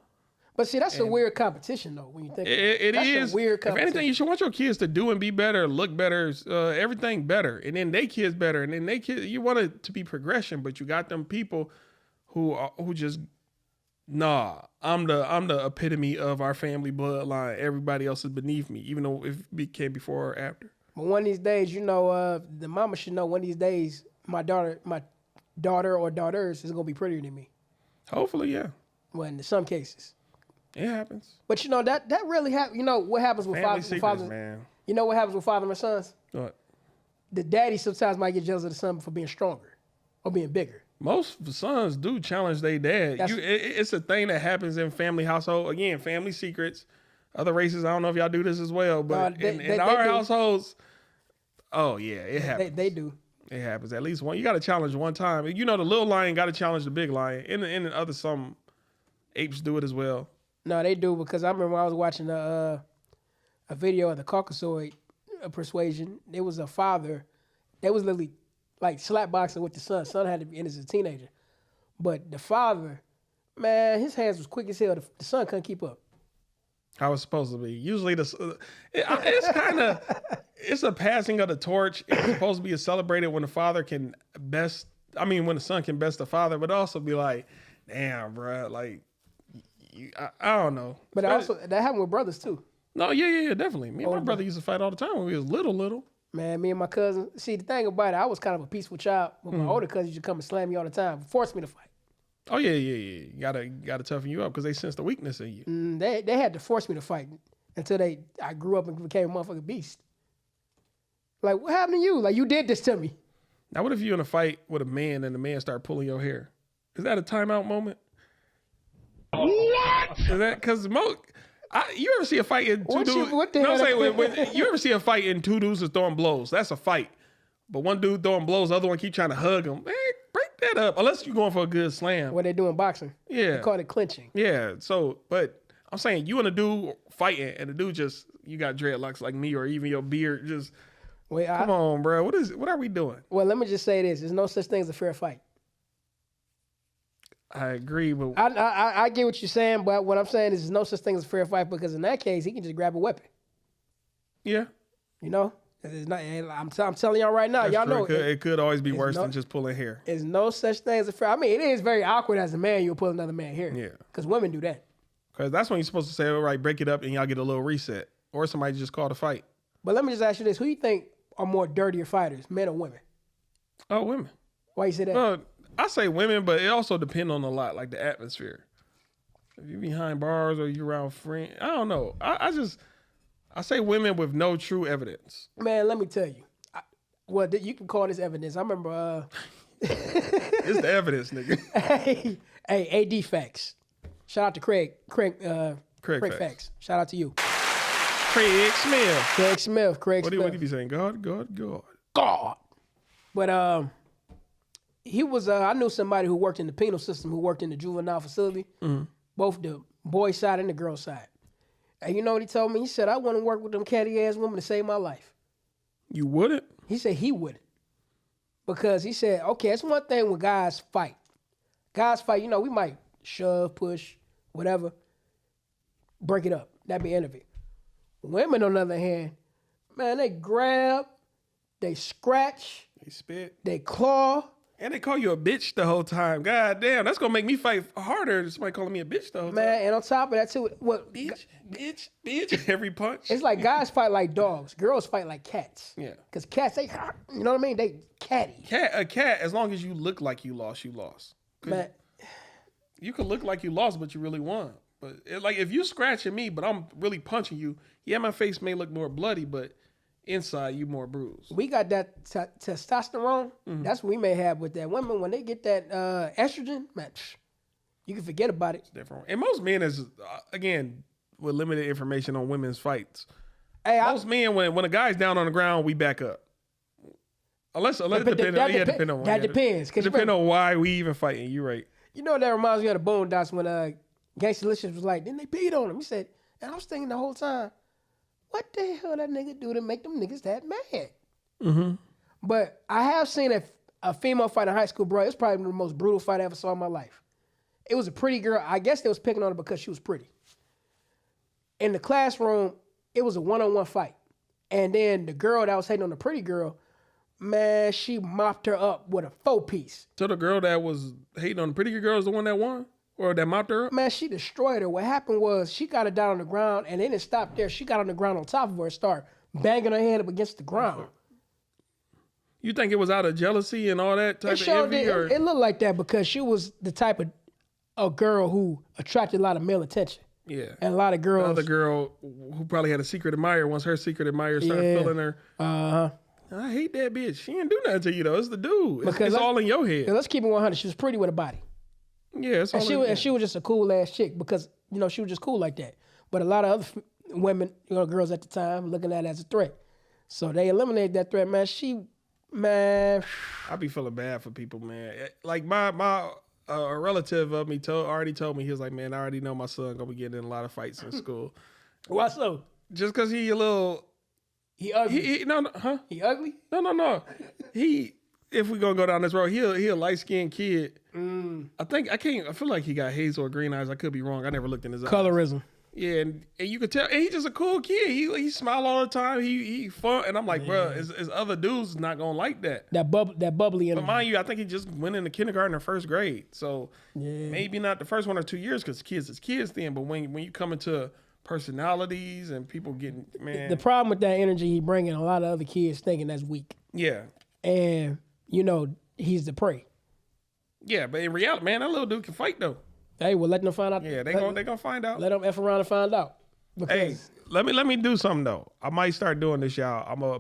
But see, that's a weird competition, though, when you think it is. A weird competition. If anything, you should want your kids to do and be better, look better, everything better. And then they kids better. And then you want it to be progression, but you got them people who just nah. I'm the epitome of our family bloodline. Everybody else is beneath me, even though it became before or after. But one of these days, the mama should know. One of these days, my daughter or daughters is gonna be prettier than me. Hopefully, yeah. Well, in some cases. It happens. But that really happens. You know what happens with Family fathers? secrets, man. You know what happens with father and sons? What? The daddy sometimes might get jealous of the son for being stronger or being bigger. Most sons do challenge their dad. It's a thing that happens in family household. Again, family secrets. Other races, I don't know if y'all do this as well, but in our households, oh yeah, it happens. They do. It happens at least one. You got to challenge one time. You know, the little lion got to challenge the big lion. And other some apes do it as well. No, they do, because I remember I was watching a video of the Caucasoid persuasion. There was a father that was literally like slapboxing with the son. Son had to be in as a teenager. But the father, man, his hands was quick as hell. The son couldn't keep up. How it's supposed to be. Usually it's kind of, it's a passing of the torch. It's supposed to be celebrated when the father can best, when the son can best the father, but also be like, damn, bro, like, I don't know. But also, that happened with brothers too. No, yeah, definitely. Me and my brother used to fight all the time when we was little. Man, me and my cousin. See, the thing about it, I was kind of a peaceful child. But my older cousins used to come and slam me all the time, force me to fight. Oh yeah. You gotta toughen you up because they sense the weakness in you. They had to force me to fight until I grew up and became a motherfucking beast. Like, what happened to you? Like, you did this to me. Now, what if you're in a fight with a man and the man start pulling your hair? Is that a timeout moment? What? Is that because you ever see a fight in two dudes? You ever see a fight in two dudes is throwing blows? That's a fight. But one dude throwing blows, the other one keep trying to hug him. Man, break that up. Unless you're going for a good slam. What they do in boxing. Yeah. They call it clinching. Yeah. So, but I'm saying you and a dude fighting, and the dude just, you got dreadlocks like me, or even your beard just. Come on, bro. What are we doing? Well, let me just say this: there's no such thing as a fair fight. I agree, but I get what you're saying, but what I'm saying is there's no such thing as a fair fight, because in that case he can just grab a weapon. Yeah. You know, it's not. I'm telling y'all right now, That's y'all true. know it could always be worse than just pulling hair. There's no such thing as a fair. It is very awkward as a man you'll pull another man hair. Yeah. Because women do that. Because that's when you're supposed to say, all right, break it up and y'all get a little reset, or somebody just called a fight. But let me just ask you this: who do you think are more dirtier fighters, men or women? Oh, women. Why you say that? I say women, but it also depends on a lot, like the atmosphere. If you're behind bars or you're around friends, I don't know. I say women with no true evidence. Man, let me tell you. You can call this evidence. I remember. It's the evidence, nigga. Hey, AD Facts. Shout out to Craig Facts. Shout out to you. Craig Smith. What do you be saying? God. But he was. I knew somebody who worked in the penal system, who worked in the juvenile facility, both the boy side and the girl side. And you know what he told me? He said, "I want to work with them catty ass women to save my life." You wouldn't? He said he wouldn't, because he said, "Okay, it's one thing when guys fight. You know, we might shove, push, whatever, break it up. That'd be the end of it. Women, on the other hand, man, they grab, they scratch, they spit, they claw." And they call you a bitch the whole time. God damn, that's gonna make me fight harder than somebody calling me a bitch the whole time. Man, and on top of that too, bitch, every punch. It's like guys fight like dogs. Girls fight like cats. Yeah. Because cats, you know what I mean? They catty. A cat, as long as you look like you lost, you lost. Man. You could look like you lost, but you really won. But if you scratching me, but I'm really punching you, yeah, my face may look more bloody, but inside you more bruised. We got that testosterone. That's what we may have with that. Women, when they get that estrogen, man, you can forget about it. It's different. And most men is, again, with limited information on women's fights. Most men, when a guy's down on the ground, we back up. Unless it depends on that depends. It depends on why we even fighting. You're right. You know, that reminds me of the Boondocks when Gangsta Licious was like, then they beat on him. He said, and I was thinking the whole time, what the hell that nigga do to make them niggas that mad? Mm-hmm. But I have seen a female fight in high school, bro. It's probably the most brutal fight I ever saw in my life. It was a pretty girl. I guess they was picking on her because she was pretty. In the classroom, it was a one-on-one fight. And then the girl that was hating on the pretty girl Man, she mopped her up with a 4-piece. So the girl that was hating on the pretty girl is the one that won? Or that mopped her up? Man, she destroyed her. What happened was she got her down on the ground and it didn't stop there. She got on the ground on top of her and started banging her head up against the ground. You think it was out of jealousy and all that type of envy? It looked like that because she was the type of a girl who attracted a lot of male attention. Yeah. And a lot of girls. Another girl who probably had a secret admirer once her secret admirer started feeling her. Uh-huh. I hate that bitch. She didn't do nothing to you, though. It's the dude. It's all in your head. Let's keep it 100. She was pretty with a body. Yeah, it's all and she was just a cool ass chick because, she was just cool like that. But a lot of other women, girls at the time, looking at it as a threat. So they eliminated that threat, man. I be feeling bad for people, man. Like my a relative of me already told me, he was like, man, I already know my son gonna be getting in a lot of fights in school. Why so? Just cause he a little. He ugly. No, huh? He ugly? No. If we gonna go down this road, he a light skinned kid. I feel like he got hazel or green eyes. I could be wrong. I never looked in his eyes. Colorism. Yeah, and you could tell, and he's just a cool kid. He smile all the time. He fun, and I'm like, bro, is other dudes not gonna like that? That bubbly energy. But mind you, I think he just went into kindergarten or first grade, so maybe not the first 1 or 2 years because kids is kids then. But when you come into personalities and people getting the problem with that energy he bringing, a lot of other kids thinking that's weak. Yeah, and he's the prey. Yeah, but in reality, man, that little dude can fight though. Hey, well, let them find out. Yeah, they gonna find out. Let them F around and find out. Hey, let me do something though. I might start doing this, y'all. I'm gonna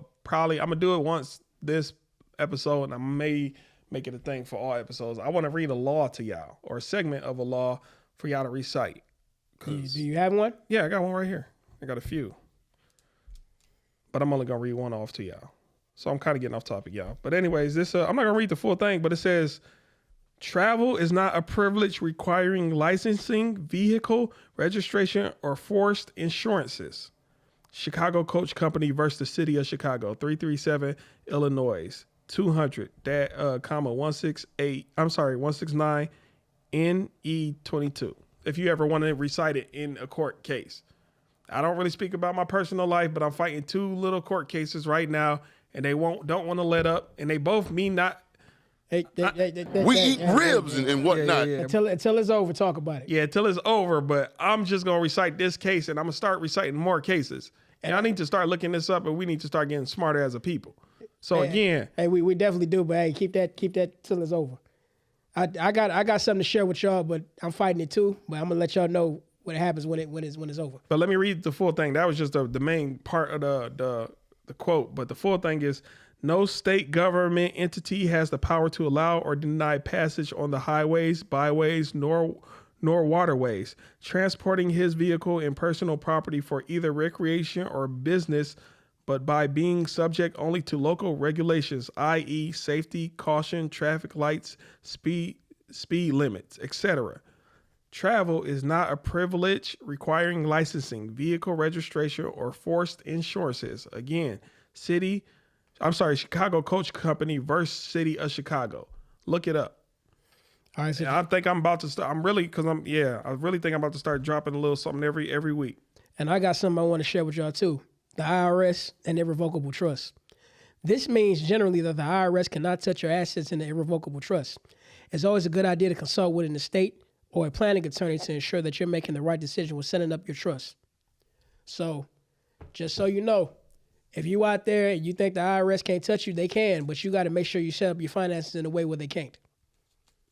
do it once this episode, and I may make it a thing for all episodes. I want to read a law to y'all, or a segment of a law for y'all to recite. Do you have one? Yeah, I got one right here. I got a few, but I'm only gonna read one off to y'all. So I'm kind of getting off topic, y'all. But anyways, this I'm not gonna read the full thing, but it says, travel is not a privilege requiring licensing, vehicle registration, or forced insurances. Chicago Coach Company versus the City of Chicago, 337 Illinois, 200, 169 NE22. If you ever want to recite it in a court case. I don't really speak about my personal life, but I'm fighting 2 little court cases right now, and they don't want to let up, and they both mean not. We eat ribs and whatnot. Yeah. Until it's over, talk about it. Yeah, until it's over, but I'm just going to recite this case, and I'm going to start reciting more cases. And I need to start looking this up, and we need to start getting smarter as a people. So again. Hey, we definitely do, but hey, keep that till it's over. I got something to share with y'all, but I'm fighting it too, but I'm going to let y'all know what happens when it's over. But let me read the full thing. That was just the main part of the quote, but the full thing is, no state government entity has the power to allow or deny passage on the highways, byways, nor waterways, transporting his vehicle and personal property for either recreation or business, but by being subject only to local regulations, i.e. safety, caution, traffic lights, speed limits, etc. Travel is not a privilege requiring licensing, vehicle registration, or forced insurances. Again, Chicago Coach Company versus City of Chicago. Look it up. All right, so I think I'm about to start. I really think I'm about to start dropping a little something every week. And I got something I want to share with y'all too. The IRS and irrevocable trust. This means generally that the IRS cannot touch your assets in the irrevocable trust. It's always a good idea to consult with an estate or a planning attorney to ensure that you're making the right decision when setting up your trust. So, just so you know, if you out there and you think the IRS can't touch you, they can, but you got to make sure you set up your finances in a way where they can't.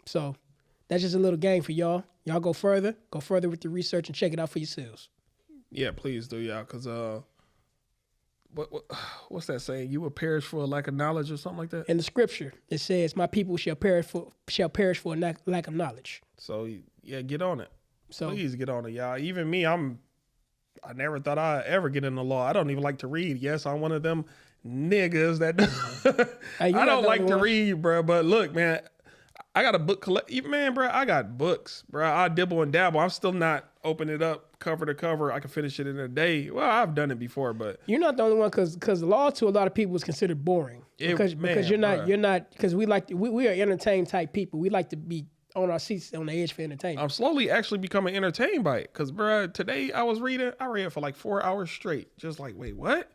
So that's just a little game for y'all. Y'all go further with your research and check it out for yourselves. Yeah, please do, y'all, because what's that saying? You will perish for a lack of knowledge or something like that? In the scripture, it says, my people shall perish for a lack of knowledge. So, yeah, get on it. So please get on it, y'all. Even me, I never thought I'd ever get in the law. I don't even like to read. Yes, I'm one of them niggas that Hey, I don't like to read, bro. But look, man, I got a book collection. Man, bro, I got books, bro. I dibble and dabble. I'm still not open it up cover to cover. I can finish it in a day. Well, I've done it before, but you're not the only one because the law to a lot of people is considered boring. Because you're not because we are entertained type people. We like to be on our seats on the edge for entertainment. I'm slowly actually becoming entertained by it. Cause bro, today I read for like 4 hours straight. Just like, wait, what?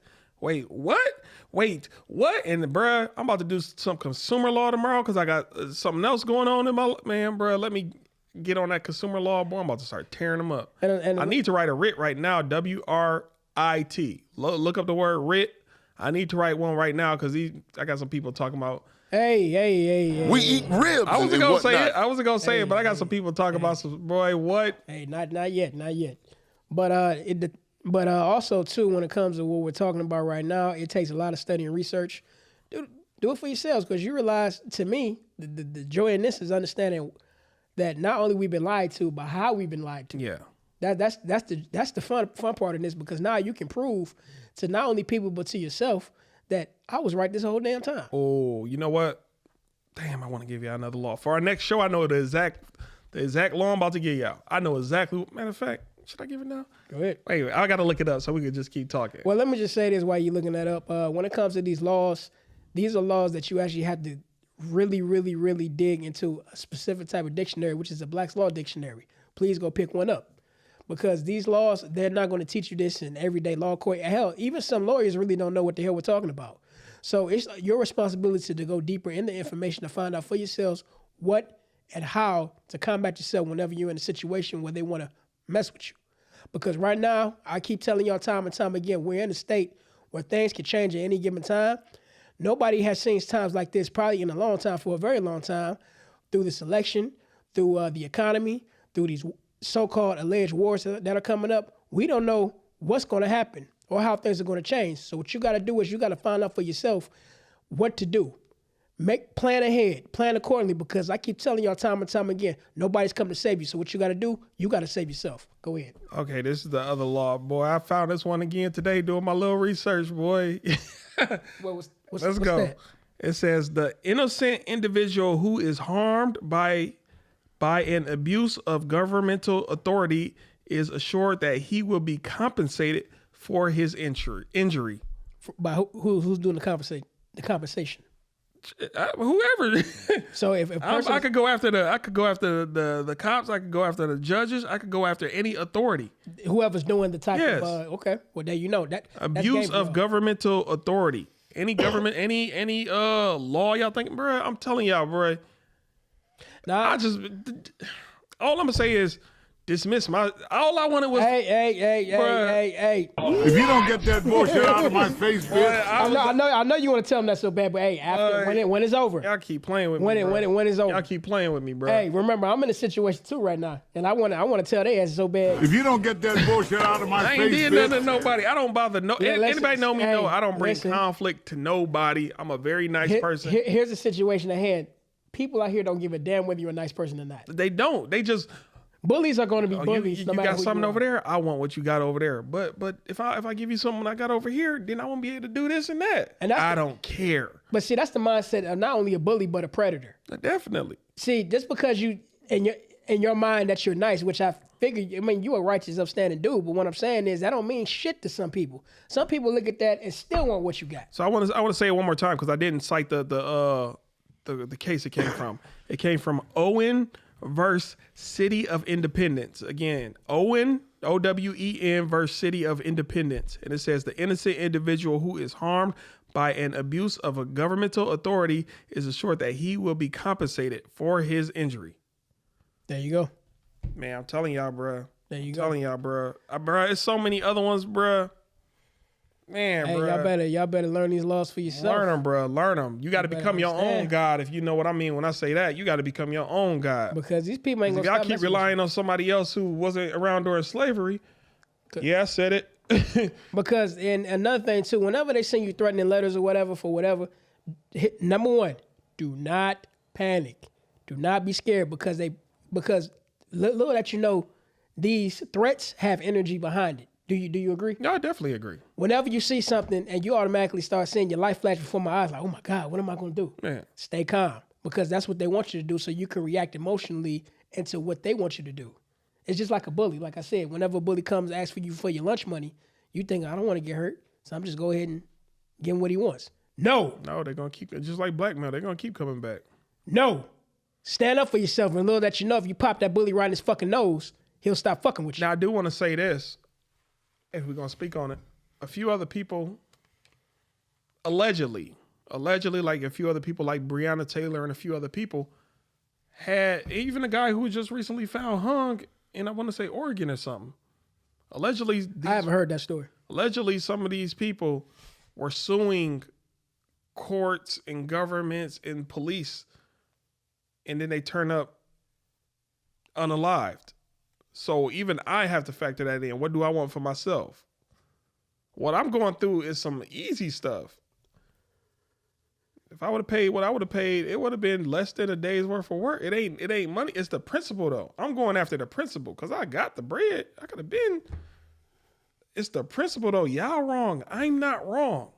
wait, what? And bruh, I'm about to do some consumer law tomorrow because I got something else going on in my man, bruh. Let me get on that consumer law, boy. I'm about to start tearing them up. And I need to write a writ right now. WRIT. Look up the word writ. I need to write one right now because I got some people talking about. Hey. We eat ribs. I wasn't gonna say it. I wasn't gonna say it, but I got some people talking about some boy. What? Hey, not yet. But also too, when it comes to what we're talking about right now, it takes a lot of study and research. Do it for yourselves because you realize, to me, the joy in this is understanding that not only we've been lied to, but how we've been lied to. Yeah. That's the fun part in this, because now you can prove to not only people but to yourself that I was right this whole damn time. Oh, you know what? Damn, I want to give y'all another law for our next show. I know the exact law I'm about to give y'all. I know exactly. Matter of fact, should I give it now? Go ahead. Wait, I got to look it up so we can just keep talking. Well, let me just say this while you're looking that up. When it comes to these laws, these are laws that you actually have to really, really, really dig into a specific type of dictionary, which is a Black's Law Dictionary. Please go pick one up. Because these laws, they're not going to teach you this in everyday law court. Hell, even some lawyers really don't know what the hell we're talking about. So it's your responsibility to go deeper in the information to find out for yourselves what and how to combat yourself whenever you're in a situation where they want to mess with you. Because right now, I keep telling y'all time and time again, we're in a state where things can change at any given time. Nobody has seen times like this probably in a long time, for a very long time, through this election, through the economy, through these so-called alleged wars that are coming up. We don't know what's going to happen or how things are going to change. So what you got to do is you got to find out for yourself what to do. Plan ahead, plan accordingly, because I keep telling y'all time and time again, nobody's come to save you. So what you got to do, you got to save yourself. Go ahead. Okay, this is the other law, boy. I found this one again today doing my little research, boy. Let's go. That? It says the innocent individual who is harmed by an abuse of governmental authority is assured that he will be compensated for his injury. By who's doing the compensation? Whoever. So if I could go after the cops. I could go after the judges. I could go after any authority. Whoever's doing the type Yes. of okay. Well, there you know that abuse of governmental authority. Any government, any law y'all think, bro? I'm telling y'all, bro. Nah, All I'm gonna say is dismiss my. All I wanted was. Hey. If you don't get that bullshit out of my face, bitch. I know you want to tell them that so bad, but hey, after when it's over, Y'all keep playing with me. When it's over, Y'all keep playing with me, bro. Hey, remember I'm in a situation too right now, and I want to tell their ass so bad. If you don't get that bullshit out of my I face, ain't did bitch. nothing to nobody. I don't bother. Anybody know me? No, I don't bring listen. conflict to nobody. I'm a very nice person. Here's the situation at hand. People out here don't give a damn whether you're a nice person or not. They don't. They just. Bullies are going to be bullies. You no matter got who something you are. over there. I want what you got over there. But if I give you something I got over here, then I won't be able to do this and that. And I don't care. But see, that's the mindset of not only a bully but a predator. Definitely. See, just because you in your mind that you're nice, which I figure, I mean, you a righteous, upstanding dude. But what I'm saying is that don't mean shit to some people. Some people look at that and still want what you got. So I want to say it one more time because I didn't cite the case it came from. It came from Owen versus City of Independence. Again, Owen, Owen versus City of Independence. And it says the innocent individual who is harmed by an abuse of a governmental authority is assured that he will be compensated for his injury. There you go. Man, I'm telling y'all, bro. There you go. Bro, it's so many other ones, bro. Man, hey, bro. y'all better learn these laws for yourself. Learn them, bro. Learn them. You got to become your own God. If you know what I mean when I say that, you got to become your own God. Because these people ain't gonna. If y'all keep relying on somebody else who wasn't around during slavery, yeah, I said it. Because and another thing too, whenever they send you threatening letters or whatever for whatever, number one, do not panic. Do not be scared because little that you know, these threats have energy behind it. Do you agree? No, I definitely agree. Whenever you see something and you automatically start seeing your life flash before my eyes, like, oh my God, what am I going to do? Man. Stay calm, because that's what they want you to do, so you can react emotionally into what they want you to do. It's just like a bully. Like I said, whenever a bully comes and asks for you for your lunch money, you think, I don't want to get hurt, so I'm just go ahead and give him what he wants. No, they're going to keep it. Just like blackmail, they're going to keep coming back. No. Stand up for yourself, and little that you know, if you pop that bully right in his fucking nose, he'll stop fucking with you. Now, I do want to say this. If we're going to speak on it, a few other people, allegedly, like a few other people, like Breonna Taylor and a few other people, had even a guy who was just recently found hung in, I want to say, Oregon or something. Allegedly, I haven't heard that story. Allegedly, some of these people were suing courts and governments and police, and then they turn up unalived. So even I have to factor that in. What do I want for myself? What I'm going through is some easy stuff. If I would have paid what I would have paid, it would have been less than a day's worth of work. It ain't money. It's the principle though. I'm going after the principle because I got the bread. I could have been. It's the principle though. Y'all wrong. I'm not wrong.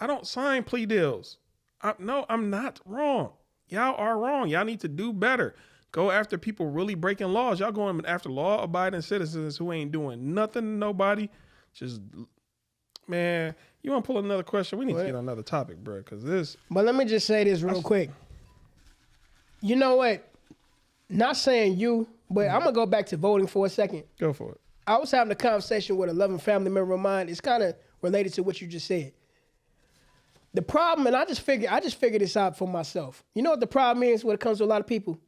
I don't sign plea deals. I'm not wrong. Y'all are wrong. Y'all need to do better. Go after people really breaking laws. Y'all going after law-abiding citizens who ain't doing nothing to nobody. Just, man, you want to pull another question? We need to get on another topic, bro, because this. But let me just say this real quick. You know what? Not saying you, but I'm going to go back to voting for a second. Go for it. I was having a conversation with a loving family member of mine. It's kind of related to what you just said. The problem, and I just figured this out for myself. You know what the problem is when it comes to a lot of people?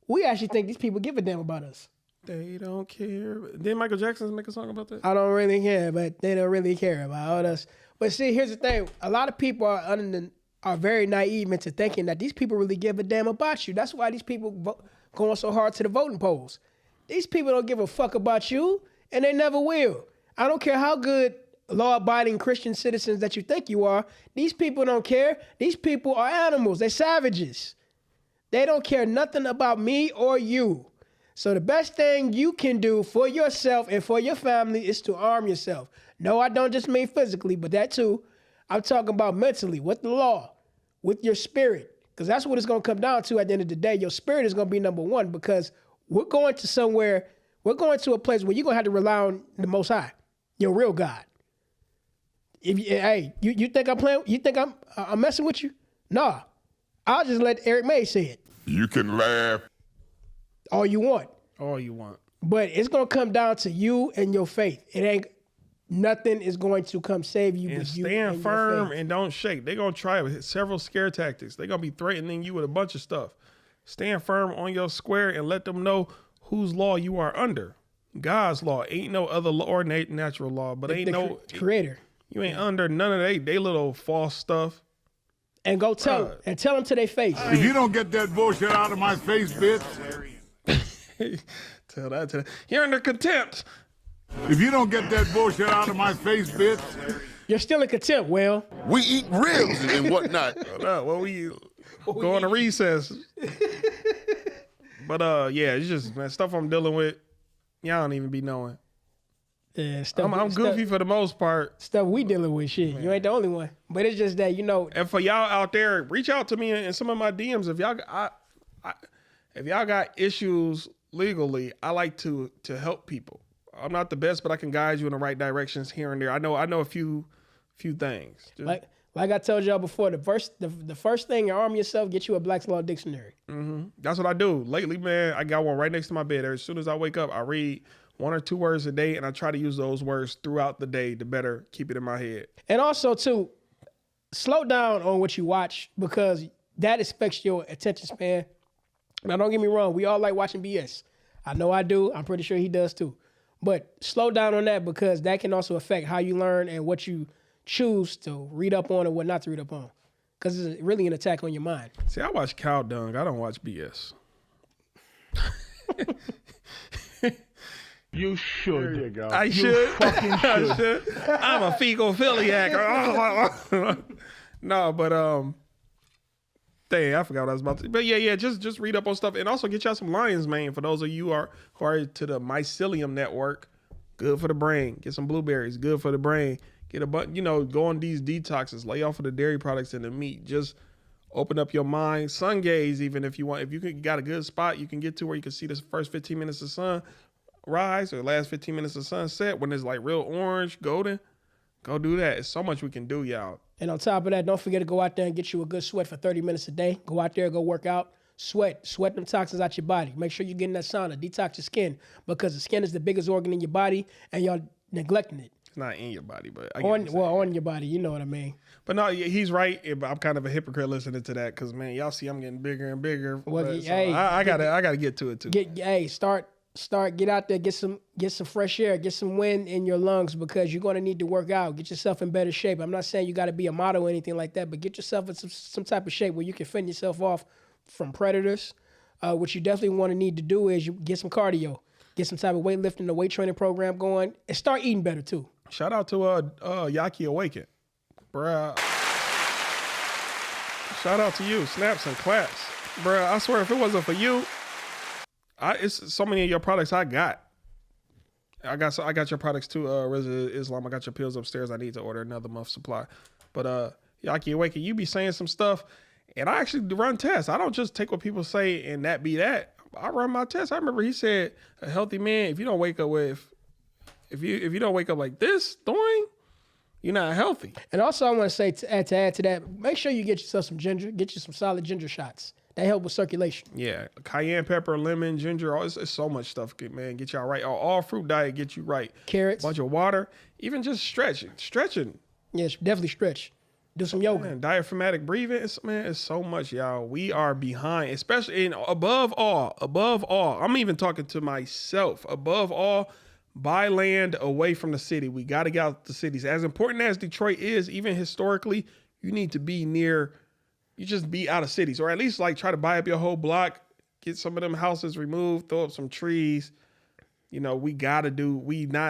We actually think these people give a damn about us. They don't care. Didn't Michael Jackson make a song about that? I don't really care, but they don't really care about us. But see, here's the thing. A lot of people are very naive into thinking that these people really give a damn about you. That's why these people going so hard to the voting polls. These people don't give a fuck about you, and they never will. I don't care how good law-abiding Christian citizens that you think you are. These people don't care. These people are animals. They're savages. They don't care nothing about me or you. So the best thing you can do for yourself and for your family is to arm yourself. No, I don't just mean physically, but that too. I'm talking about mentally, with the law, with your spirit. Because that's what it's going to come down to at the end of the day. Your spirit is going to be number one because we're going to somewhere, we're going to a place where you're going to have to rely on the Most High, your real God. If you think I'm playing? You think I'm messing with you? Nah. I'll just let Eric May say it. You can laugh all you want. All you want. But it's going to come down to you and your faith. Nothing is going to come save you and with you stand firm and don't shake. They're going to try several scare tactics. They're going to be threatening you with a bunch of stuff. Stand firm on your square and let them know whose law you are under. God's law. Ain't no other law or natural law, but ain't no creator. You ain't under none of they little false stuff. And go tell them. And tell them to their face. If you don't get that bullshit out of my face, bitch. Tell that to them. You're under contempt. If you don't get that bullshit out of my face, bitch. You're still in contempt, Will. We eat ribs and whatnot. Well, we go on a recess. But yeah, it's just man, stuff I'm dealing with. Y'all don't even be knowing. Yeah, I'm goofy for the most part. Stuff we dealing with, shit. Man. You ain't the only one. But it's just that, you know. And for y'all out there, reach out to me in some of my DMs. If y'all got issues legally, I like to help people. I'm not the best, but I can guide you in the right directions here and there. I know a few things. Like I told y'all before, the first thing, arm yourself, get you a Black's Law Dictionary. Mm-hmm. That's what I do. Lately, man, I got one right next to my bed. As soon as I wake up, I read 1 or 2 words a day, and I try to use those words throughout the day to better keep it in my head. And also, too, slow down on what you watch because that affects your attention span. Now, don't get me wrong. We all like watching BS. I know I do. I'm pretty sure he does, too. But slow down on that because that can also affect how you learn and what you choose to read up on and what not to read up on. Because it's really an attack on your mind. See, I watch cow dung. I don't watch BS. You should. There you go. I should. Fucking should. I'm a fecal-philiac. No, but dang, I forgot what I was about to. But yeah, just read up on stuff and also get y'all some lion's mane for those of you who are to the mycelium network. Good for the brain. Get some blueberries. Good for the brain. Get a bunch. Go on these detoxes. Lay off of the dairy products and the meat. Just open up your mind. Sun gaze, even if you want. If you got a good spot you can get to where you can see the first 15 minutes of sun rise or the last 15 minutes of sunset when it's like real orange, golden, go do that. It's so much we can do, y'all. And on top of that, don't forget to go out there and get you a good sweat for 30 minutes a day. Go out there, go work out, sweat them toxins out your body. Make sure you're getting that sauna, detox your skin because the skin is the biggest organ in your body and y'all neglecting it. It's not in your body, but on your body. You know what I mean. But no, he's right. I'm kind of a hypocrite listening to that because, man, y'all see I'm getting bigger and bigger. Well, I gotta get to it too. Get out there, get some fresh air, get some wind in your lungs because you're going to need to work out. Get yourself in better shape. I'm not saying you got to be a model or anything like that, but get yourself in some type of shape where you can fend yourself off from predators. What you definitely want to need to do is you get some cardio, get some type of weightlifting or weight training program going, and start eating better too. Shout out to Yaki Awaken, bruh. Shout out to you, snaps and claps, bruh. I swear, if it wasn't for you, it's so many of your products I got. I got your products too, Reza Islam. I got your pills upstairs. I need to order another month's supply. But Yaki Awaken, you be saying some stuff, and I actually run tests. I don't just take what people say and that be that. I run my tests. I remember he said a healthy man, if you don't wake up like this, you're not healthy. And also I want to say to add to that, make sure you get yourself some ginger. Get you some solid ginger shots. They help with circulation. Yeah, cayenne pepper, lemon, ginger, it's so much stuff, man. Get y'all right. All fruit diet get you right. Carrots. Bunch of water. Even just stretching. Yes, definitely stretch. Do some yoga. Man, diaphragmatic breathing. It's so much, y'all. We are behind, especially above all. I'm even talking to myself. Above all, buy land away from the city. We got to get out the cities. As important as Detroit is, even historically, you need to be near. You just be out of cities, or at least like try to buy up your whole block, get some of them houses removed, throw up some trees. We not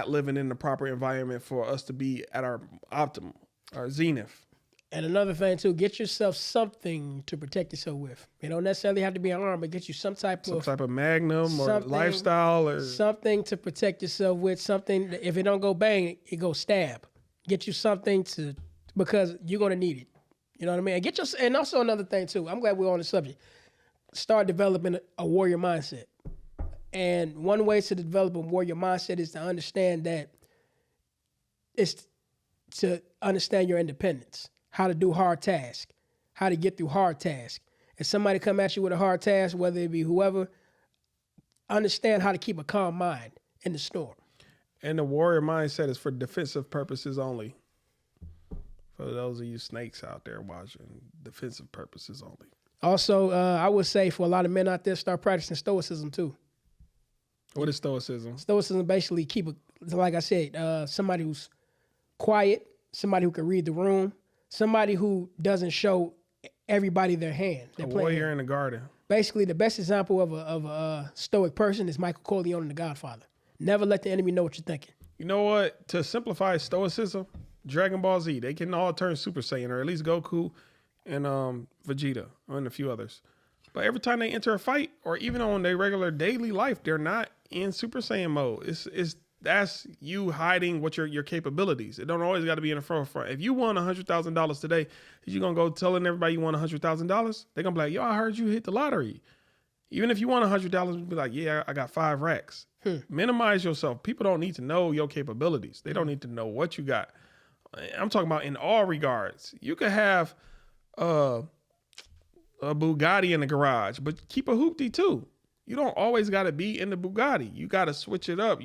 living in the proper environment for us to be at our optimum, our zenith. And another thing too, get yourself something to protect yourself with. You don't necessarily have to be an arm, but get you some type of Magnum or lifestyle or something to protect yourself with. Something that if it don't go bang, it go stab. Get you something because you're gonna need it. You know what I mean? And also another thing too, I'm glad we're on the subject. Start developing a warrior mindset. And one way to develop a warrior mindset is to understand that it's to understand your independence, how to do hard tasks, how to get through hard tasks. If somebody come at you with a hard task, whether it be whoever, understand how to keep a calm mind in the storm. And the warrior mindset is for defensive purposes only. For those of you snakes out there watching, defensive purposes only. Also, I would say for a lot of men out there, start practicing stoicism too. What is stoicism? Stoicism basically like I said, somebody who's quiet, somebody who can read the room, somebody who doesn't show everybody their hand. A warrior in the garden. Basically, the best example of a stoic person is Michael Corleone in The Godfather. Never let the enemy know what you're thinking. You know what? To simplify stoicism, Dragon Ball Z, they can all turn Super Saiyan, or at least Goku and Vegeta, and a few others. But every time they enter a fight, or even on their regular daily life, they're not in Super Saiyan mode. That's you hiding what your capabilities. It don't always got to be in the forefront. If you won $100,000 today, is you gonna go telling everybody you won $100,000? They're gonna be like, yo, I heard you hit the lottery. Even if you won $100, be like, yeah, I got 5 racks. Minimize yourself. People don't need to know your capabilities. They don't need to know what you got. I'm talking about in all regards. You could have a Bugatti in the garage, but keep a hoopty too. You don't always got to be in the Bugatti. You got to switch it up.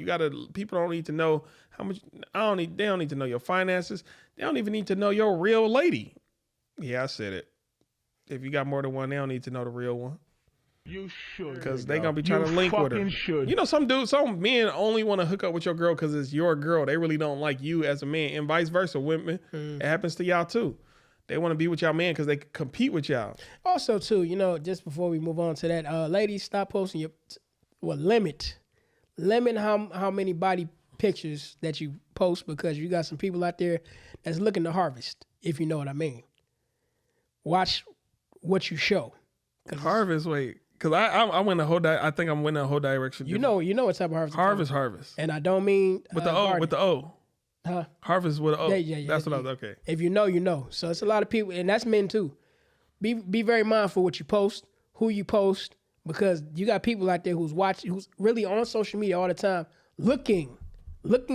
People don't need to know how much. They don't need to know your finances. They don't even need to know your real lady. Yeah, I said it. If you got more than one, they don't need to know the real one. You should. Because they going to be trying to link with her. Should. Some men only want to hook up with your girl because it's your girl. They really don't like you as a man, and vice versa. Women, it happens to y'all too. They want to be with y'all man because they compete with y'all. Also too, just before we move on to that, ladies, stop posting limit how many body pictures that you post, because you got some people out there that's looking to harvest, if you know what I mean. Watch what you show. Harvest, wait. Because I went I think I'm winning a whole direction. You know what type of harvest. Harvest. And I don't mean with the O. With the O. Huh? Harvest with an O. Yeah. That's what I was, okay. If you know, you know. So it's a lot of people, and that's men too. Be very mindful what you post, who you post, because you got people out there who's really on social media all the time, looking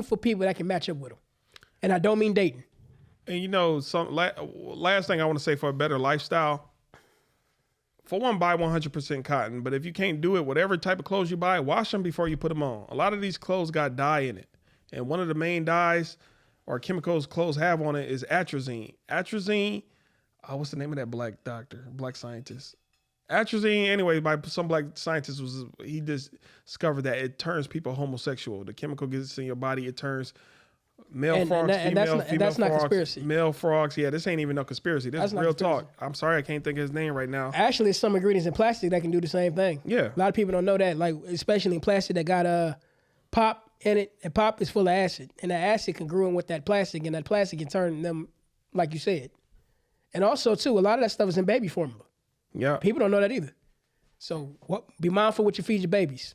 for people that can match up with them. And I don't mean dating. And last thing I want to say for a better lifestyle. For one, buy 100% cotton. But if you can't do it, whatever type of clothes you buy, wash them before you put them on. A lot of these clothes got dye in it. And one of the main dyes or chemicals clothes have on it is atrazine. Atrazine, what's the name of that black doctor, black scientist? Atrazine, anyway, by some black scientist, he just discovered that it turns people homosexual. The chemical gets in your body, it turns male frogs, female that's not frogs, conspiracy. male frogs. Yeah, this ain't even no conspiracy. This That's is not real conspiracy. talk. I'm sorry, I can't think of his name right now. Actually, some ingredients in plastic that can do the same thing. Yeah. A lot of people don't know that, like especially in plastic that got pop in it, and pop is full of acid, and that acid can grow in with that plastic, and that plastic can turn them, like you said. And also, too, a lot of that stuff is in baby formula. Yeah. People don't know that either. So be mindful what you feed your babies.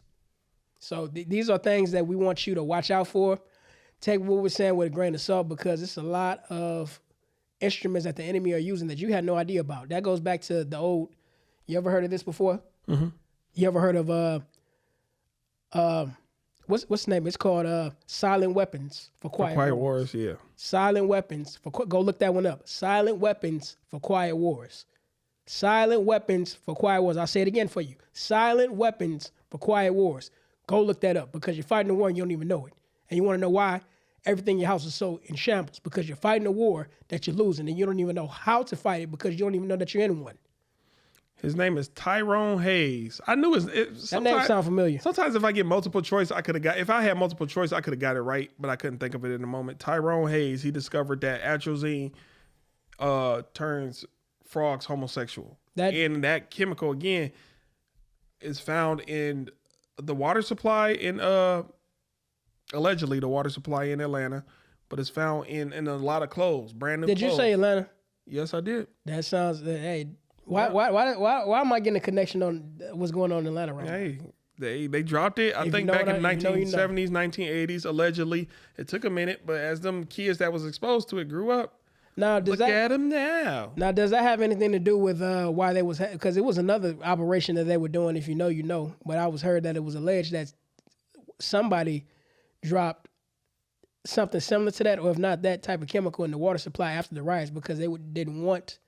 So these are things that we want you to watch out for. Take what we're saying with a grain of salt, because it's a lot of instruments that the enemy are using that you had no idea about. That goes back to the old, you ever heard of this before? Mm-hmm. You ever heard of, what's the name? It's called Silent Weapons for Quiet Wars, yeah. Silent Weapons go look that one up. Silent Weapons for Quiet Wars. Silent Weapons for Quiet Wars. I'll say it again for you. Silent Weapons for Quiet Wars. Go look that up, because you're fighting a war and you don't even know it. And you want to know why everything in your house is so in shambles, because you're fighting a war that you're losing and you don't even know how to fight it because you don't even know that you're in one. His name is Tyrone Hayes. I knew That name sounds familiar. Sometimes if I get multiple choice, if I had multiple choice, I could have got it right, but I couldn't think of it in the moment. Tyrone Hayes, he discovered that atrazine turns frogs homosexual. And that chemical, again, is found in the water supply in, allegedly the water supply in Atlanta, but it's found in a lot of clothes, brand new clothes. Did you say Atlanta? Yes, I did. That sounds, hey, why am I getting a connection on what's going on in Atlanta right now? Hey, they dropped it, I think, back in the 1970s, 1980s, allegedly. It took a minute, but as them kids that was exposed to it grew up, now, look at them now. Now, does that have anything to do with why they was, because it was another operation that they were doing, if you know, you know, but I was heard that it was alleged that somebody dropped something similar to that, or if not that type of chemical in the water supply after the riots, because they didn't want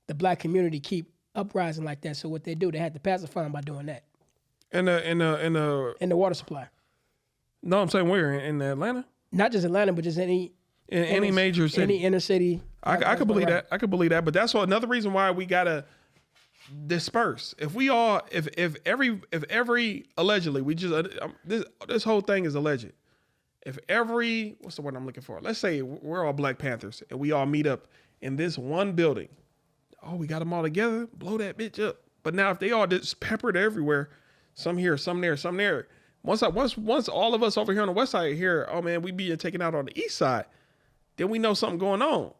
the black community keep uprising like that. So what they do, they had to pacify them by doing that. In the water supply. No, I'm saying where in Atlanta? Not just Atlanta, but just any major city, any inner city. I could believe that. I could believe that. But that's another reason why we gotta disperse. If every allegedly, we just this whole thing is alleged. If every, what's the word I'm looking for? Let's say we're all Black Panthers and we all meet up in this one building. Oh, we got them all together. Blow that bitch up. But now if they all just peppered everywhere, some here, some there, some there. Once all of us over here on the west side here, oh man, we being taken out on the east side, then we know something going on.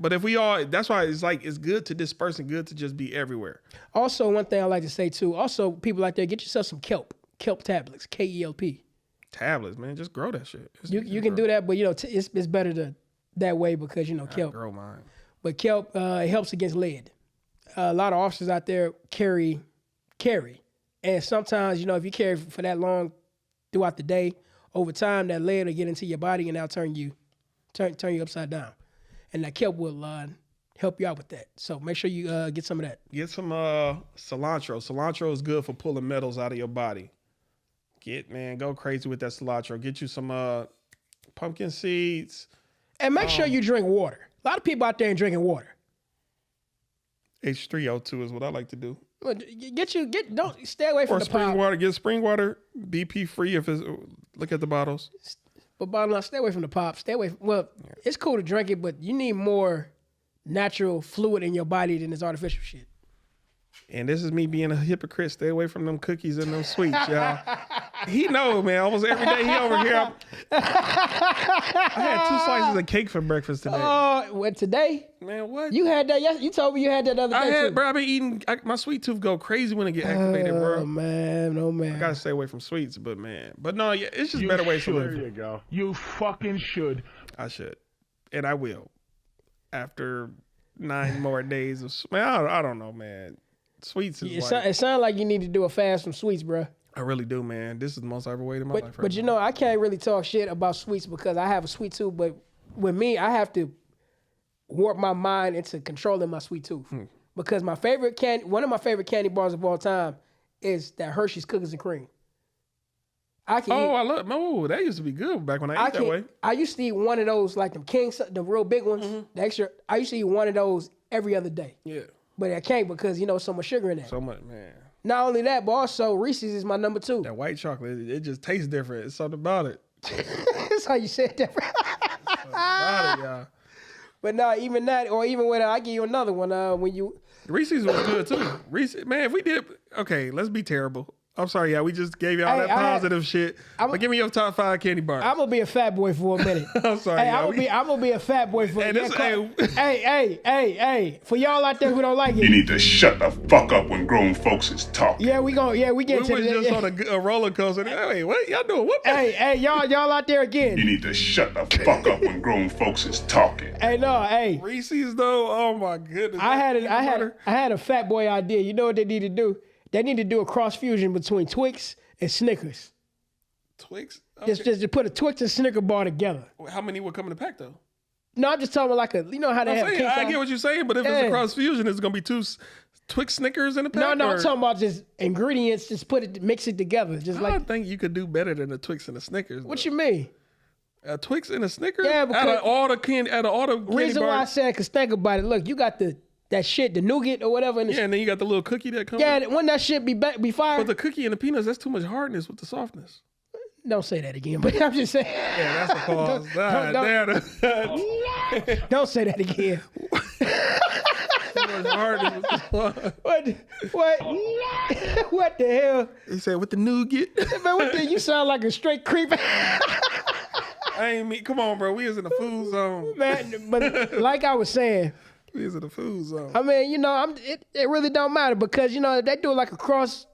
But if we all, that's why it's good to disperse and good to just be everywhere. Also, one thing I like to say too, also people out there, get yourself some kelp tablets, KELP. Tablets, man, just grow that shit. You can do that, but you know it's better that way, because you know kelp. Grow mine. But kelp it helps against lead. A lot of officers out there carry, and sometimes you know if you carry for that long throughout the day, over time that lead will get into your body and that'll turn you upside down, and that kelp will help you out with that. So make sure you get some of that. Get some cilantro. Cilantro is good for pulling metals out of your body. Go crazy with that cilantro. Get you some pumpkin seeds. And make sure you drink water. A lot of people out there ain't drinking water. H3O2 is what I like to do. Don't stay away from the spring pop. water. Get spring water, BP free. If it's, look at the bottles. But bottom line, stay away from the pop. It's cool to drink it, but you need more natural fluid in your body than this artificial shit. And this is me being a hypocrite. Stay away from them cookies and them sweets, y'all. He know, man. Almost every day he over here. I had 2 slices of cake for breakfast today. Oh, today? Man, what? You had that? Yes, you told me you had that the other day. Bro, I've been eating. My sweet tooth go crazy when it get activated, bro. Oh man. I gotta stay away from sweets, but no, yeah, it's just better ways to live. There you go. You fucking should. I should, and I will. After 9 more days of, man, I don't know, man. Sweets is it sounds like you need to do a fast from sweets, bro. I really do, man. This is the most overweight in my life. But you know, I can't really talk shit about sweets because I have a sweet tooth. But with me, I have to warp my mind into controlling my sweet tooth. Because one of my favorite candy bars of all time is that Hershey's Cookies and Cream. I can Oh, eat. I love. Oh, that used to be good back when I ate that way. I used to eat one of those, like them Kings, the real big ones. The extra. I used to eat one of those every other day. Yeah. But I can't because so much sugar in that. So much, man. Not only that, but also Reese's is my number 2. That white chocolate, it just tastes different. It's something about it. That's how you said that. About it, y'all. But no, even that, or even when I give you another one, when you Reese's was good too. Reese's, man, if we did, okay, let's be terrible. I'm sorry, we just gave y'all that positive shit. But give me your top 5 candy bars. I'm gonna be a fat boy for a minute. I'm sorry, I'm gonna be a fat boy for a minute. Hey, for y'all out there who don't like it. You need to shut the fuck up when grown folks is talking. We get to was just on a roller coaster. Hey, what y'all doing? What? Hey, y'all out there again. You need to shut the fuck up when grown folks is talking. Reese's though, oh my goodness. I had a fat boy idea. You know what they need to do? They need to do a cross fusion between Twix and Snickers. Twix? Okay. Just to put a Twix and Snicker bar together. How many would come in the pack though? No, I'm just talking about how they have I get what you're saying, but if it's a cross fusion, it's gonna be 2 Twix Snickers in a pack. No, I'm talking about just ingredients. Just mix it together. I think you could do better than a Twix and a Snickers. What you mean? A Twix and a Snickers? Yeah, because out of all the candy reason why I said, cause think about it. Look, you got that shit, the nougat or whatever. And then you got the little cookie that comes. Yeah, wouldn't that shit be fire? But the cookie and the peanuts, that's too much hardness with the softness. Don't say that again. But I'm just saying. Yeah, that's a pause. Don't say that again. What the hell? He said with the nougat. Man, you sound like a straight creep. Come on, bro. We is in the food zone. Man, but like I was saying, we is in the food zone. I mean, it really don't matter because they do like a cross,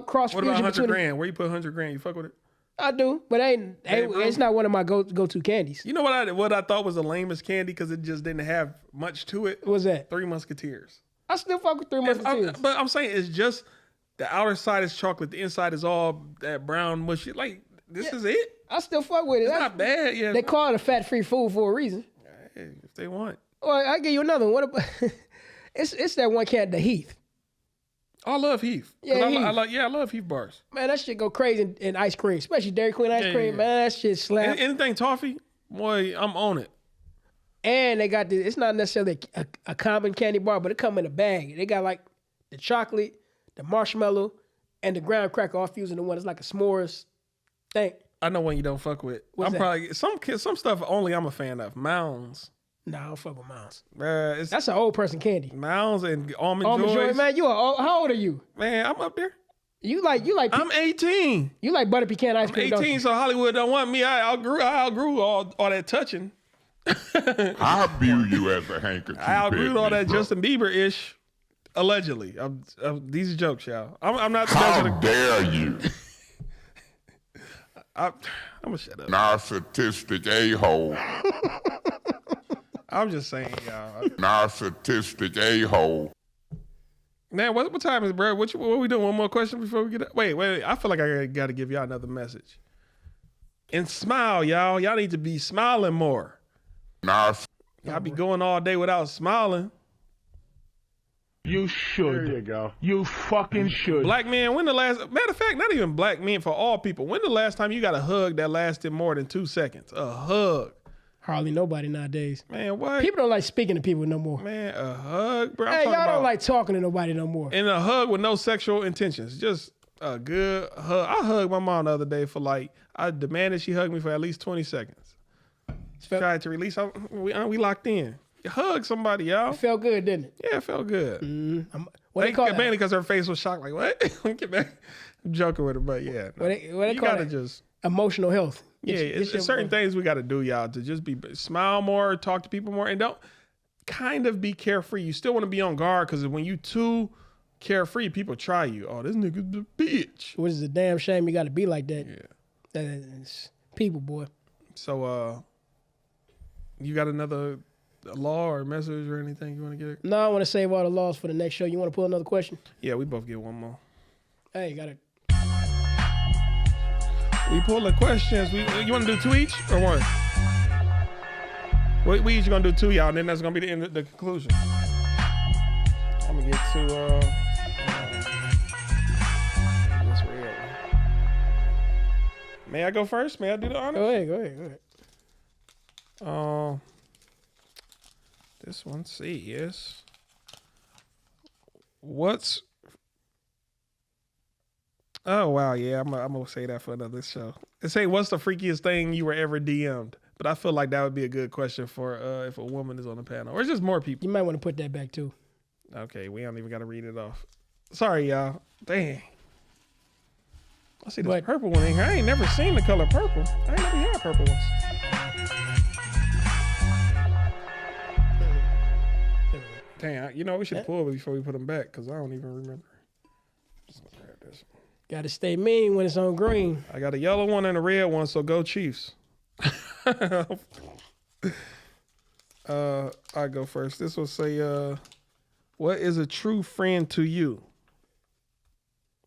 cross fusion. What about 100 grand? Where you put 100 grand? You fuck with it? I do, but it's not one of my go-to candies. You know what I thought was the lamest candy because it just didn't have much to it? What's that? 3 Musketeers. I still fuck with 3 Musketeers. But I'm saying it's just the outer side is chocolate, the inside is all that brown mushy. Like, this is it? I still fuck with it. It's not bad. Yeah, they call it a fat-free food for a reason. Hey, if they want. Well, I'll give you another one. What about it's that one candy, the Heath. I love Heath. Yeah, I love Heath bars. Man, that shit go crazy in ice cream, especially Dairy Queen ice cream. Yeah. Man, that shit slap. Anything toffee, boy, I'm on it. And they got it's not necessarily a common candy bar, but it come in a bag. They got like the chocolate, the marshmallow, and the graham cracker all fused into one. It's like a s'mores thing. I know one you don't fuck with. What's that? Probably some stuff only I'm a fan of. Mounds. Nah, I don't fuck with Mounds. That's an old person candy. Mounds and almond joys. Man, how old are you? Man, I'm up there. You like I'm 18. You like butter pecan ice cream? I'm 18, so Hollywood don't want me. I outgrew all that touching. I view you as a handkerchief. I outgrew all that Justin Bieber-ish. Allegedly. These are jokes, y'all. I'm not. How dare you? I'm gonna shut up. Narcissistic a-hole. I'm just saying, y'all. Narcissistic a-hole. Man, what time is it, bro? What we doing? One more question before we get up? Wait. I feel like I got to give y'all another message. And smile, y'all. Y'all need to be smiling more. Y'all be going all day without smiling. You should. There you go. You fucking should. Black men, matter of fact, not even black men, for all people, when the last time you got a hug that lasted more than 2 seconds? A hug. Hardly nobody nowadays. Man, what? People don't like speaking to people no more. Man, a hug, bro. Hey, y'all don't like talking to nobody no more. And a hug with no sexual intentions. Just a good hug. I hugged my mom the other day I demanded she hug me for at least 20 seconds. Tried to release. We locked in. Hug somebody, y'all. It felt good, didn't it? Yeah, it felt good. Mainly because her face was shocked. Like, what? Get back. I'm joking with her, but yeah. No. What they call it? Just emotional health. It's certain things we got to do, y'all, to just smile more, talk to people more, and don't kind of be carefree. You still want to be on guard because when you too carefree, people try you. Oh, this nigga's the bitch. Which is a damn shame you got to be like that. Yeah. That's people, boy. So, you got another law or message or anything you want to get? No, I want to save all the laws for the next show. You want to pull another question? Yeah, we both get one more. Hey, you got it. We pull the questions. You want to do 2 each or one? We each gonna do 2, y'all, and then that's gonna be the end of the conclusion. I'm gonna get to what's real. May I go first? May I do the honors? Go ahead. This one says, what's... Oh, wow, yeah, I'm going to say that for another show. It say, what's the freakiest thing you were ever DM'd? But I feel like that would be a good question for if a woman is on the panel. Or it's just more people. You might want to put that back, too. Okay, we don't even got to read it off. Sorry, y'all. Dang. I see this purple one in here. I ain't never seen the color purple. I ain't never had purple ones. Dang, you know, we should pull it before we put them back because I don't even remember. Got to stay mean when it's on green. I got a yellow one and a red one, so go Chiefs. I go first. This will say, what is a true friend to you?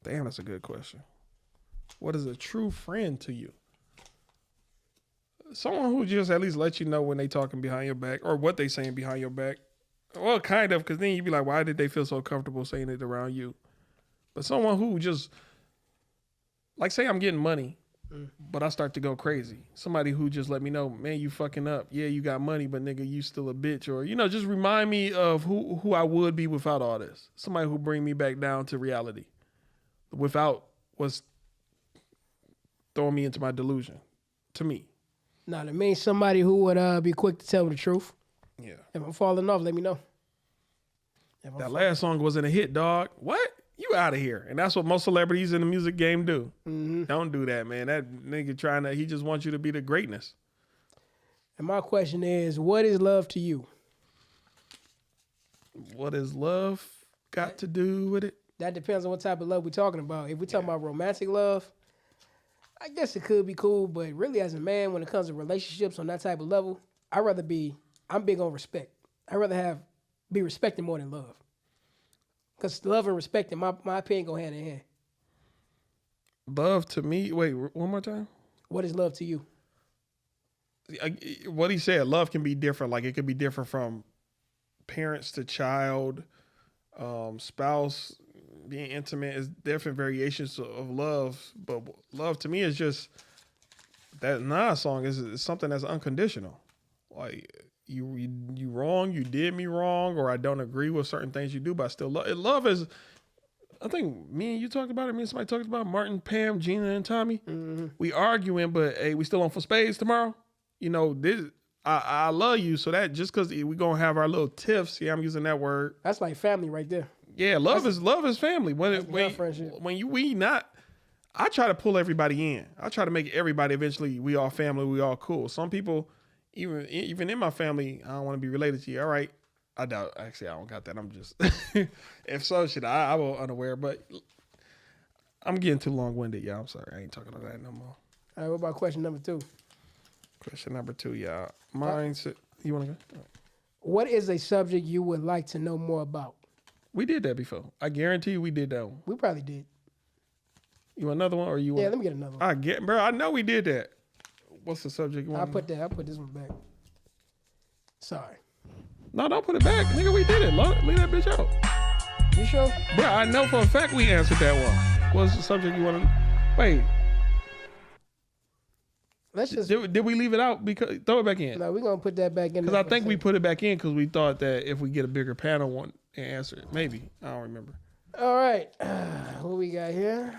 Damn, that's a good question. What is a true friend to you? Someone who just at least let you know when they talking behind your back or what they saying behind your back. Well, kind of, because then you'd be like, why did they feel so comfortable saying it around you? But someone who just, like, say I'm getting money, but I start to go crazy. Somebody who just let me know, man, you fucking up. Yeah, you got money, but nigga, you still a bitch. Or, you know, just remind me of who I would be without all this. Somebody who bring me back down to reality without what's throwing me into my delusion, to me. Now, that means somebody who would be quick to tell me the truth. Yeah. If I'm falling off, let me know. That last song wasn't a hit, dog. What? You out of here. And that's what most celebrities in the music game do. Mm-hmm. Don't do that, man. That nigga he just wants you to be the greatness. And my question is, what is love to you? What is love got to do with it? That depends on what type of love we're talking about. If we're talking about romantic love, I guess it could be cool, but really as a man, when it comes to relationships on that type of level, I'm big on respect. I'd rather be respected more than love. Because love and respect, in my opinion, go hand in hand. Love to me, wait, one more time? What is love to you? What he said, love can be different. Like it could be different from parents to child, spouse, being intimate is different variations of love. But love to me is just, that Nas song is something that's unconditional. Like, you wrong, you did me wrong, or I don't agree with certain things you do, but I still love it. Love is, I think me and you talked about it, me and somebody talked about Martin, Pam, Gina, and Tommy. Mm-hmm. We arguing, but hey, we still on for spades tomorrow. You know, I love you, so that just because we gonna have our little tiffs, yeah, I'm using that word. That's like family right there. Yeah, love is family. I try to pull everybody in. I try to make everybody eventually, we all family, we all cool. Some people, even in my family, I don't want to be related to you. All right. I doubt, actually, I don't got that. I'm just, if so, I will unaware, but I'm getting too long-winded, y'all. I'm sorry. I ain't talking about that no more. All right, what about question number 2? Question number 2, y'all. Mindset. You want to go? Right. What is a subject you would like to know more about? We did that before. I guarantee you we did that one. We probably did. You want another one or you want? Yeah, let me get another one. Bro, I know we did that. What's the subject you want? I'll put this one back. Sorry. No, don't put it back. Nigga, we did it. Leave that bitch out. You sure? Bro, I know for a fact we answered that one. What's the subject you want to... Wait. Let's just... Did we leave it out? Because throw it back in. No, we're going to put that back in. Because I think we put it back in because we thought that if we get a bigger panel one and answer it. Maybe. I don't remember. All right. What we got here?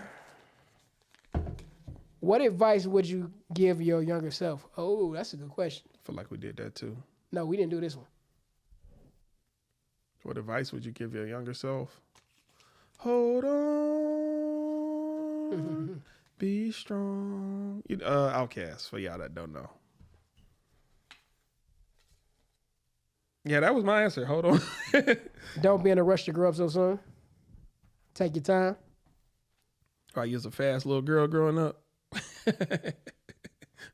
What advice would you give your younger self? Oh, that's a good question. I feel like we did that too. No, we didn't do this one. What advice would you give your younger self? Hold on. Be strong. Outcast, for y'all that don't know. Yeah, that was my answer. Hold on. Don't be in a rush to grow up so soon. Take your time. I was a fast little girl growing up.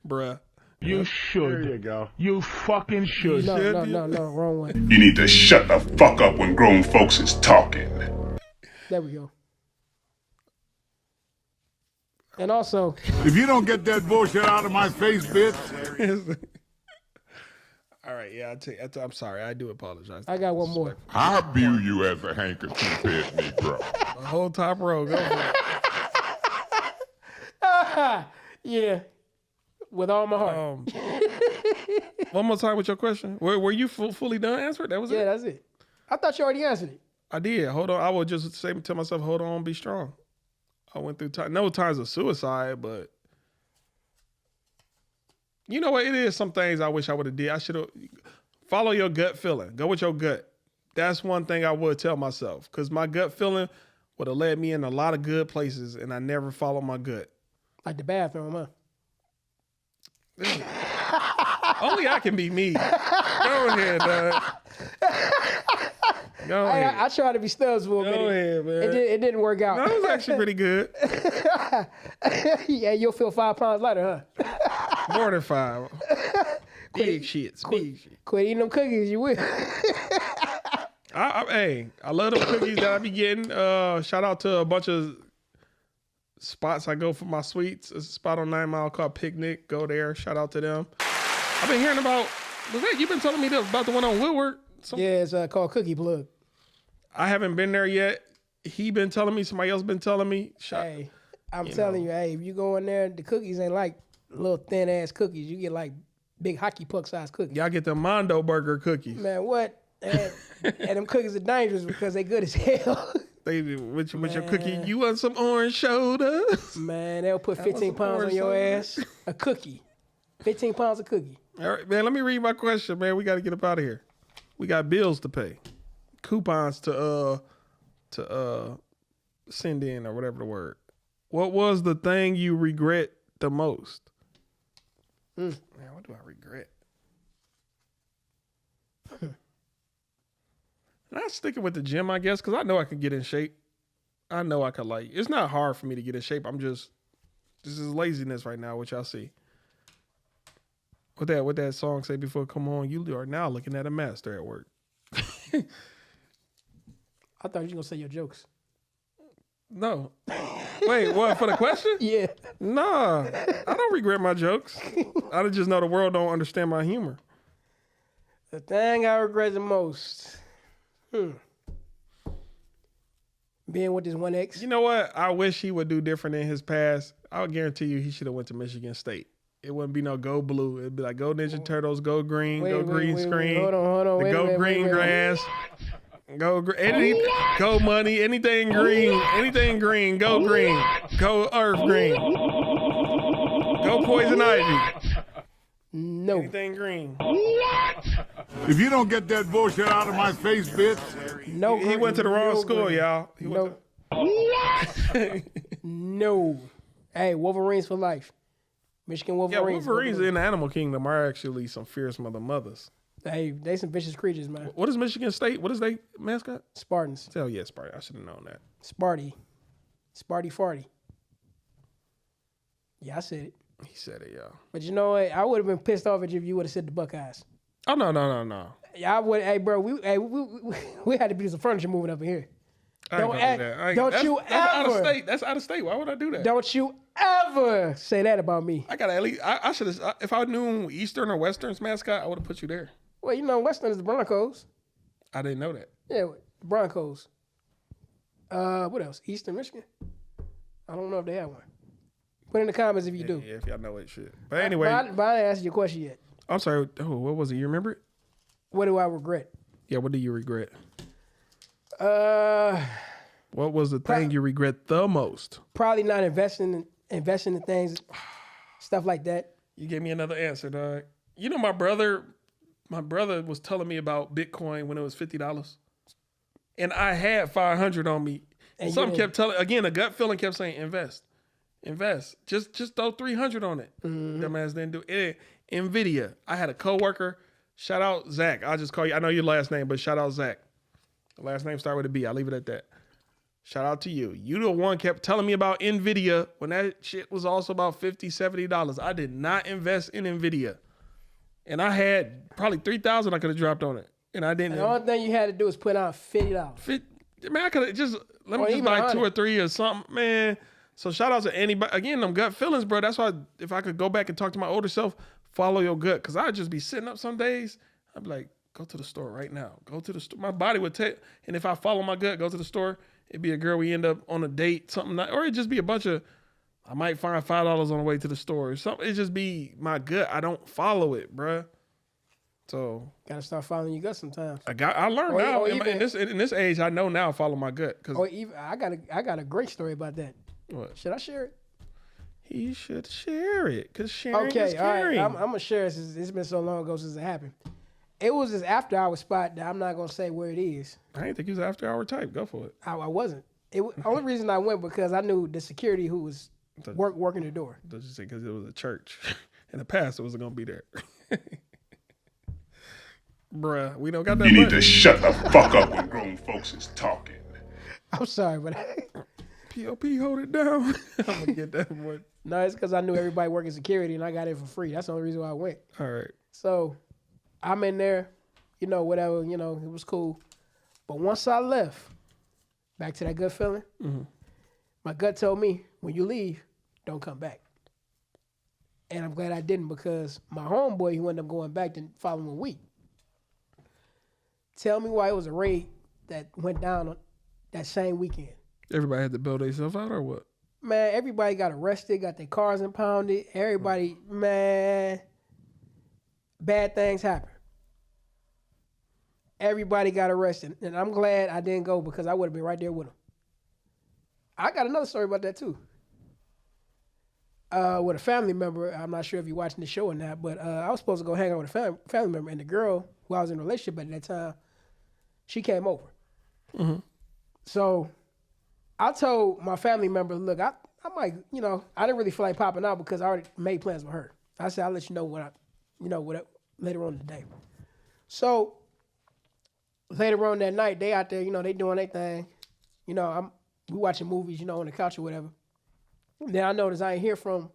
Bruh. You should. There you go. You fucking should. No, wrong one. You need to shut the fuck up when grown folks is talking. There we go. And also, if you don't get that bullshit out of my face, bitch. All right, yeah, I'm sorry. I do apologize. I got one more. I view you as a handkerchief head Negro. The whole top row, go for it. Yeah. With all my heart. One more time with your question. Were you fully done answering? That was it? Yeah, that's it. I thought you already answered it. I did. Hold on. I would just say to myself, hold on, be strong. I went through no times of suicide, but you know what? It is some things I wish I would have did. I should have follow your gut feeling. Go with your gut. That's one thing I would tell myself because my gut feeling would have led me in a lot of good places, and I never followed my gut. Like the bathroom, huh? Only I can be me. Go ahead, dog. Go ahead. I tried to be Stubbs for a minute. Go ahead, man. It didn't work out. No, it was actually pretty good. Yeah, you'll feel 5 pounds lighter, huh? More than 5. Big shits. Big shit. Quit eating them cookies, you will. Hey, I love the cookies that I be getting. Shout out to a bunch of spots I go for my sweets. It's a spot on 9 Mile called Picnic. Go there. Shout out to them. I've been hearing about, you've been telling me about the one on Woodward? Yeah, it's called Cookie Plug. I haven't been there yet. He been telling me, somebody else been telling me. Hey, I'm telling you, hey, if you go in there, the cookies ain't like little thin ass cookies. You get like big hockey puck size cookies. Y'all get the Mondo Burger cookies. Man, what? And them cookies are dangerous because they good as hell. They with your cookie. You want some orange shoulders? Man, they'll put 15 pounds on your ass. A cookie. 15 pounds of cookie. All right, man, let me read my question, man. We got to get up out of here. We got bills to pay. Coupons to send in or whatever the word. What was the thing you regret the most? Man, what do I regret? Not sticking with the gym, I guess, because I know I can get in shape. I know I could it's not hard for me to get in shape. This is laziness right now, which y'all see. What that song say before, come on, you are now looking at a master at work. I thought you were going to say your jokes. No. Wait, what, for the question? Yeah. Nah, I don't regret my jokes. I just know the world don't understand my humor. The thing I regret the most. Being with this one ex. You know what? I wish he would do different in his past. I'll guarantee you he should have went to Michigan State. It wouldn't be no go blue. It'd be like go Ninja Turtles, go green, go green screen. Hold on. Go green grass. Go money, anything green, go green. Go earth green. Go poison ivy. No. Anything green. If you don't get that bullshit out of my face, bitch. No. He went to the wrong school, y'all. No. Hey, Wolverines for life. Michigan Wolverines. Yeah, Wolverines in the animal kingdom are actually some fierce mothers. Hey, they some vicious creatures, man. What is Michigan State? What is they mascot? Spartans. Hell yeah, Sparty. I should have known that. Sparty Farty. Yeah, I said it. He said it, y'all. But you know what? I would have been pissed off at you if you would have said the Buckeyes. Oh, no. Yeah, I would. Hey, bro, we had to do some furniture moving up in here. Don't you ever. That's out of state. Why would I do that? Don't you ever say that about me. I got to at least, I should have, if I knew Eastern or Western's mascot, I would have put you there. Well, you know, Western is the Broncos. I didn't know that. Yeah, the Broncos. What else? Eastern Michigan? I don't know if they have one. Put in the comments if you do. Yeah, if y'all know it, shit. But anyway. But I didn't answer your question yet. I'm sorry. Oh, what was it? You remember it? What do I regret? Yeah, what do you regret? What was the thing you regret the most? Probably not investing in things, stuff like that. You gave me another answer, dog. You know, my brother was telling me about Bitcoin when it was $50. And I had 500 on me. And something kept telling, again, a gut feeling kept saying, invest. Just throw 300 on it. Mm-hmm. Dumbass didn't do it. NVIDIA. I had a coworker. Shout out Zach. I'll just call you. I know your last name, but shout out Zach. The last name start with a B. I'll leave it at that. Shout out to you. You the one kept telling me about NVIDIA when that shit was also about $50, $70. I did not invest in NVIDIA. And I had probably $3,000 I could have dropped on it. And I didn't. And the only thing you had to do was put out $50. Man, I could have just, let me just buy 2 or 3 or something, man. So shout out to anybody. Again, them gut feelings, bro. That's why if I could go back and talk to my older self, follow your gut. Because I'd just be sitting up some days. I'd be like, go to the store right now. Go to the store. My body would take, and if I follow my gut, go to the store, it'd be a girl we end up on a date, something, or it'd just be a bunch of I might find $5 on the way to the store. Something, it just be my gut. I don't follow it, bruh. So gotta start following your gut sometimes. I learned now in this age. I know now I follow my gut. Or even I got a great story about that. What? Should I share it? He should share it because sharing is Okay, all caring. right. I'm gonna share it. It's been so long ago since it happened. It was this after hour spot that I'm not gonna say where it is. I didn't think he was an after hour type. Go for it. I wasn't. Only reason I went because I knew the security who was working the door. Does you say because it was a church? In the past, it wasn't gonna be there. Bruh, we don't got that. You need to shut the fuck up when grown folks is talking. I'm sorry, but POP, hold it down. I'm gonna get that one. No, it's because I knew everybody working security and I got it for free. That's the only reason why I went. All right. So I'm in there, whatever, it was cool. But once I left, back to that gut feeling, my gut told me, when you leave, don't come back. And I'm glad I didn't because my homeboy, he ended up going back the following week. Tell me why it was a raid that went down on that same weekend. Everybody had to bail themselves out or what? Man, everybody got arrested, got their cars impounded. Everybody, man, bad things happen. Everybody got arrested. And I'm glad I didn't go because I would have been right there with them. I got another story about that too. With a family member, I'm not sure if you're watching the show or not, but I was supposed to go hang out with a family member, and the girl who I was in a relationship at that time, she came over. Mm-hmm. So I told my family member, look, I might, I didn't really feel like popping out because I already made plans with her. I said, I'll let you know later on today. So later on that night, they out there, they doing their thing. We watching movies, on the couch or whatever. Then I noticed I ain't hear from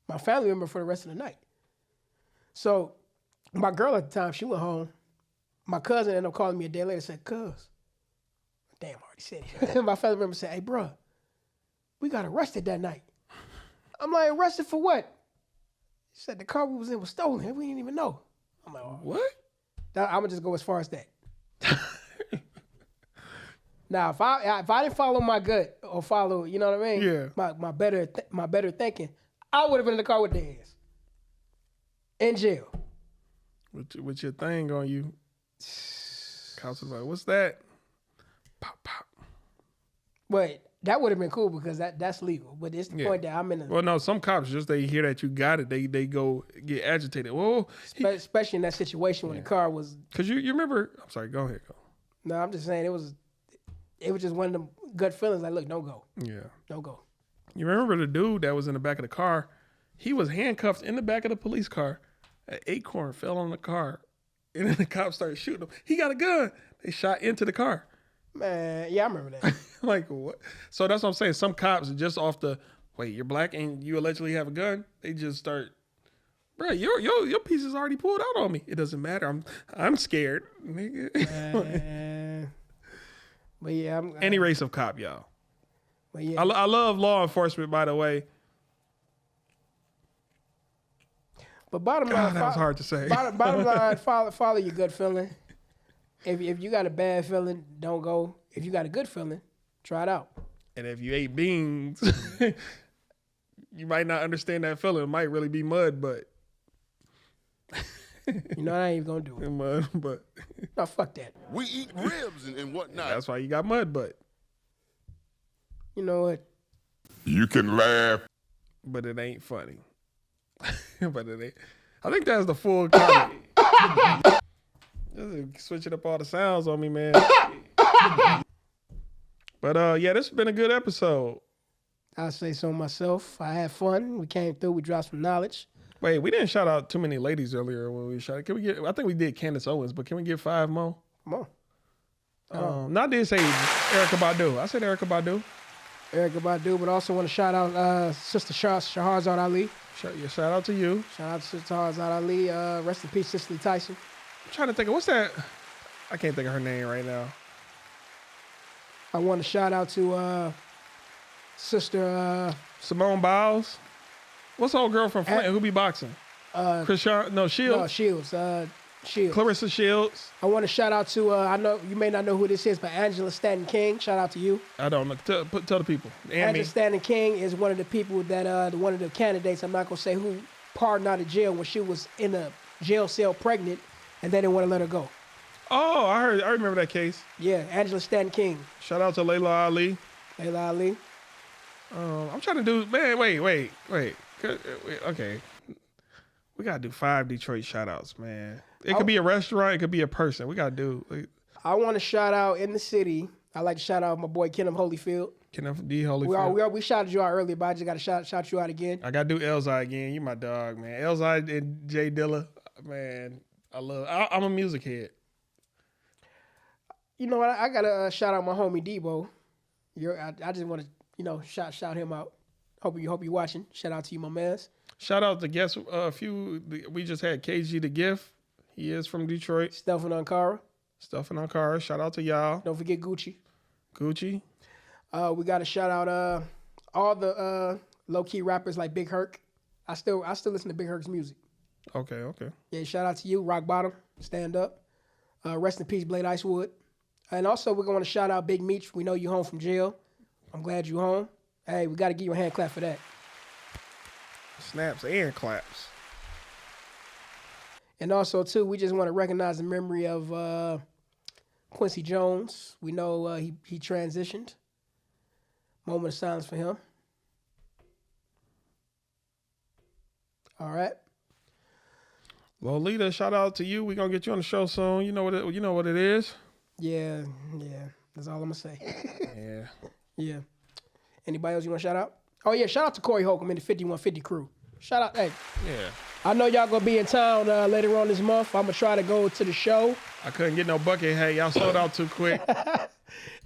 my family member for the rest of the night. So my girl at the time, she went home. My cousin ended up calling me a day later and said, cuz, damn, I already said it. My family member said, hey, bro, we got arrested that night. I'm like, arrested for what? He said the car we was in was stolen. We didn't even know. I'm like, oh. What? I'm going to just go as far as that. Now, if I didn't follow my gut or follow, you know what I mean? Yeah. My better thinking, I would have been in the car with their ass. In jail. With your thing on you. Cops was like, what's that? Pop, pop. But that would have been cool because that's legal. But it's the point that I'm in the... Well, no, some cops, just they hear that you got it, they go get agitated. Whoa. Especially in that situation when the car was... Because you remember... I'm sorry, go ahead. Go. No, I'm just saying it was just one of them gut feelings like, look, don't go. Yeah. Don't go. You remember the dude that was in the back of the car? He was handcuffed in the back of the police car. An acorn fell on the car. And then the cops started shooting him. He got a gun. They shot into the car. Man, yeah, I remember that. Like, what? So that's what I'm saying. Some cops just off the, wait, you're black and you allegedly have a gun? They just start, bro, your piece is already pulled out on me. It doesn't matter. I'm scared. But yeah, any race of cop, y'all. But yeah, I love law enforcement, by the way. But bottom line, that was hard to say. Bottom line, follow your gut feeling. If you got a bad feeling, don't go. If you got a good feeling, try it out. And if you ate beans, you might not understand that feeling. It might really be mud, but I ain't even gonna do it. Mud, but no, fuck that. We eat ribs and whatnot. That's why you got mud butt. You know what? You can laugh. But it ain't funny. But it ain't. I think that's the full comedy. Just switching up all the sounds on me, man. But yeah, this has been a good episode. I'll say so myself. I had fun. We came through. We dropped some knowledge. Wait, we didn't shout out too many ladies earlier when we shot. Can we get? I think we did Candace Owens, but can we get 5 more? Come on. Not did say Erykah Badu. I said Erykah Badu. Erykah Badu, but also want to shout out Sister Shahrazad Ali. Shout out to you. Shout out to Sister Shahrazad Ali. Rest in peace, Cicely Tyson. I'm trying to think of what's that? I can't think of her name right now. I want to shout out to Sister Simone Biles. What's the old girl from Flint who be boxing? Shields. No, Shields. Shields. Clarissa Shields. I want to shout out to, I know you may not know who this is, but Angela Stanton King. Shout out to you. I don't know. Tell the people. And Angela me. Stanton King is one of the people that, one of the candidates, I'm not going to say who, pardoned out of jail when she was in a jail cell pregnant, and they didn't want to let her go. Oh, I remember that case. Yeah, Angela Stanton King. Shout out to Layla Ali. Layla Ali. I'm trying to do, man, wait. Okay. We got to do 5 Detroit shout outs, man. It could be a restaurant. It could be a person. We got to do. I want to shout out in the city. I like to shout out my boy Kenneth Holyfield. Kenneth D. Holyfield. We shouted you out earlier, but I just got to shout you out again. I got to do Elzai again. You my dog, man. Elzai and Jay Dilla, man. I'm a music head. You know what? I got to shout out my homie Debo. I just want to, shout him out. Hope you watching. Shout out to you, my mans. Shout out to guests. We just had KG the Gift. He is from Detroit. Stephen Ankara. Shout out to y'all. Don't forget Gucci. Gucci. We got to shout out all the low key rappers like Big Herc. I still listen to Big Herc's music. Okay. Yeah, shout out to you, Rock Bottom, Stand Up. Rest in peace, Blade Icewood. And also we're going to shout out Big Meech. We know you home from jail. I'm glad you home. Hey, we got to give you a hand clap for that. Snaps and claps. And also, too, we just want to recognize the memory of Quincy Jones. We know he transitioned. Moment of silence for him. All right. Lolita, shout out to you. We're going to get you on the show soon. You know what it is. Yeah. That's all I'm going to say. Yeah. Anybody else you want to shout out? Oh, yeah, shout out to Corey Holcomb and the 5150 crew. Shout out. Hey. Yeah. I know y'all going to be in town later on this month. I'm going to try to go to the show. I couldn't get no bucket. Hey, y'all sold out too quick.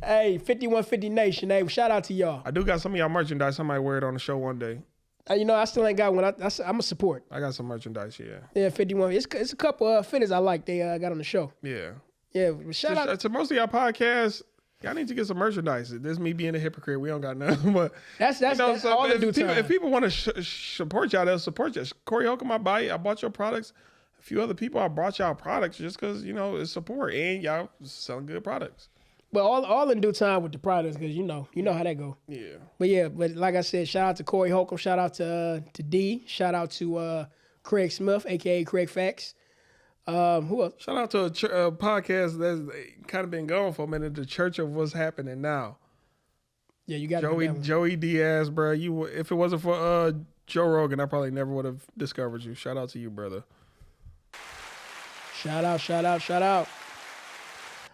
Hey, 5150 Nation. Hey, shout out to y'all. I do got some of y'all merchandise. I might wear it on the show one day. I still ain't got one. I'm a support. I got some merchandise, yeah. Yeah, 51. It's a couple of fitters I like they got on the show. Yeah. Yeah, shout out to most of y'all podcasts. Y'all need to get some merchandise. This is me being a hypocrite. We don't got nothing, but that's all in due time. If people want to support y'all, they'll support you. Corey Holcomb, I bought your products. A few other people, I brought y'all products just because it's support and y'all selling good products. But all in due time with the products because you know how that go. Yeah. But like I said, shout out to Corey Holcomb. Shout out to D. Shout out to Craig Smith, aka Craig Facts. Who else? Shout out to a podcast that's kind of been going for a minute. The Church of What's Happening Now. Yeah, you got Joey Diaz, bro. If it wasn't for Joe Rogan, I probably never would have discovered you. Shout out to you, brother. Shout out.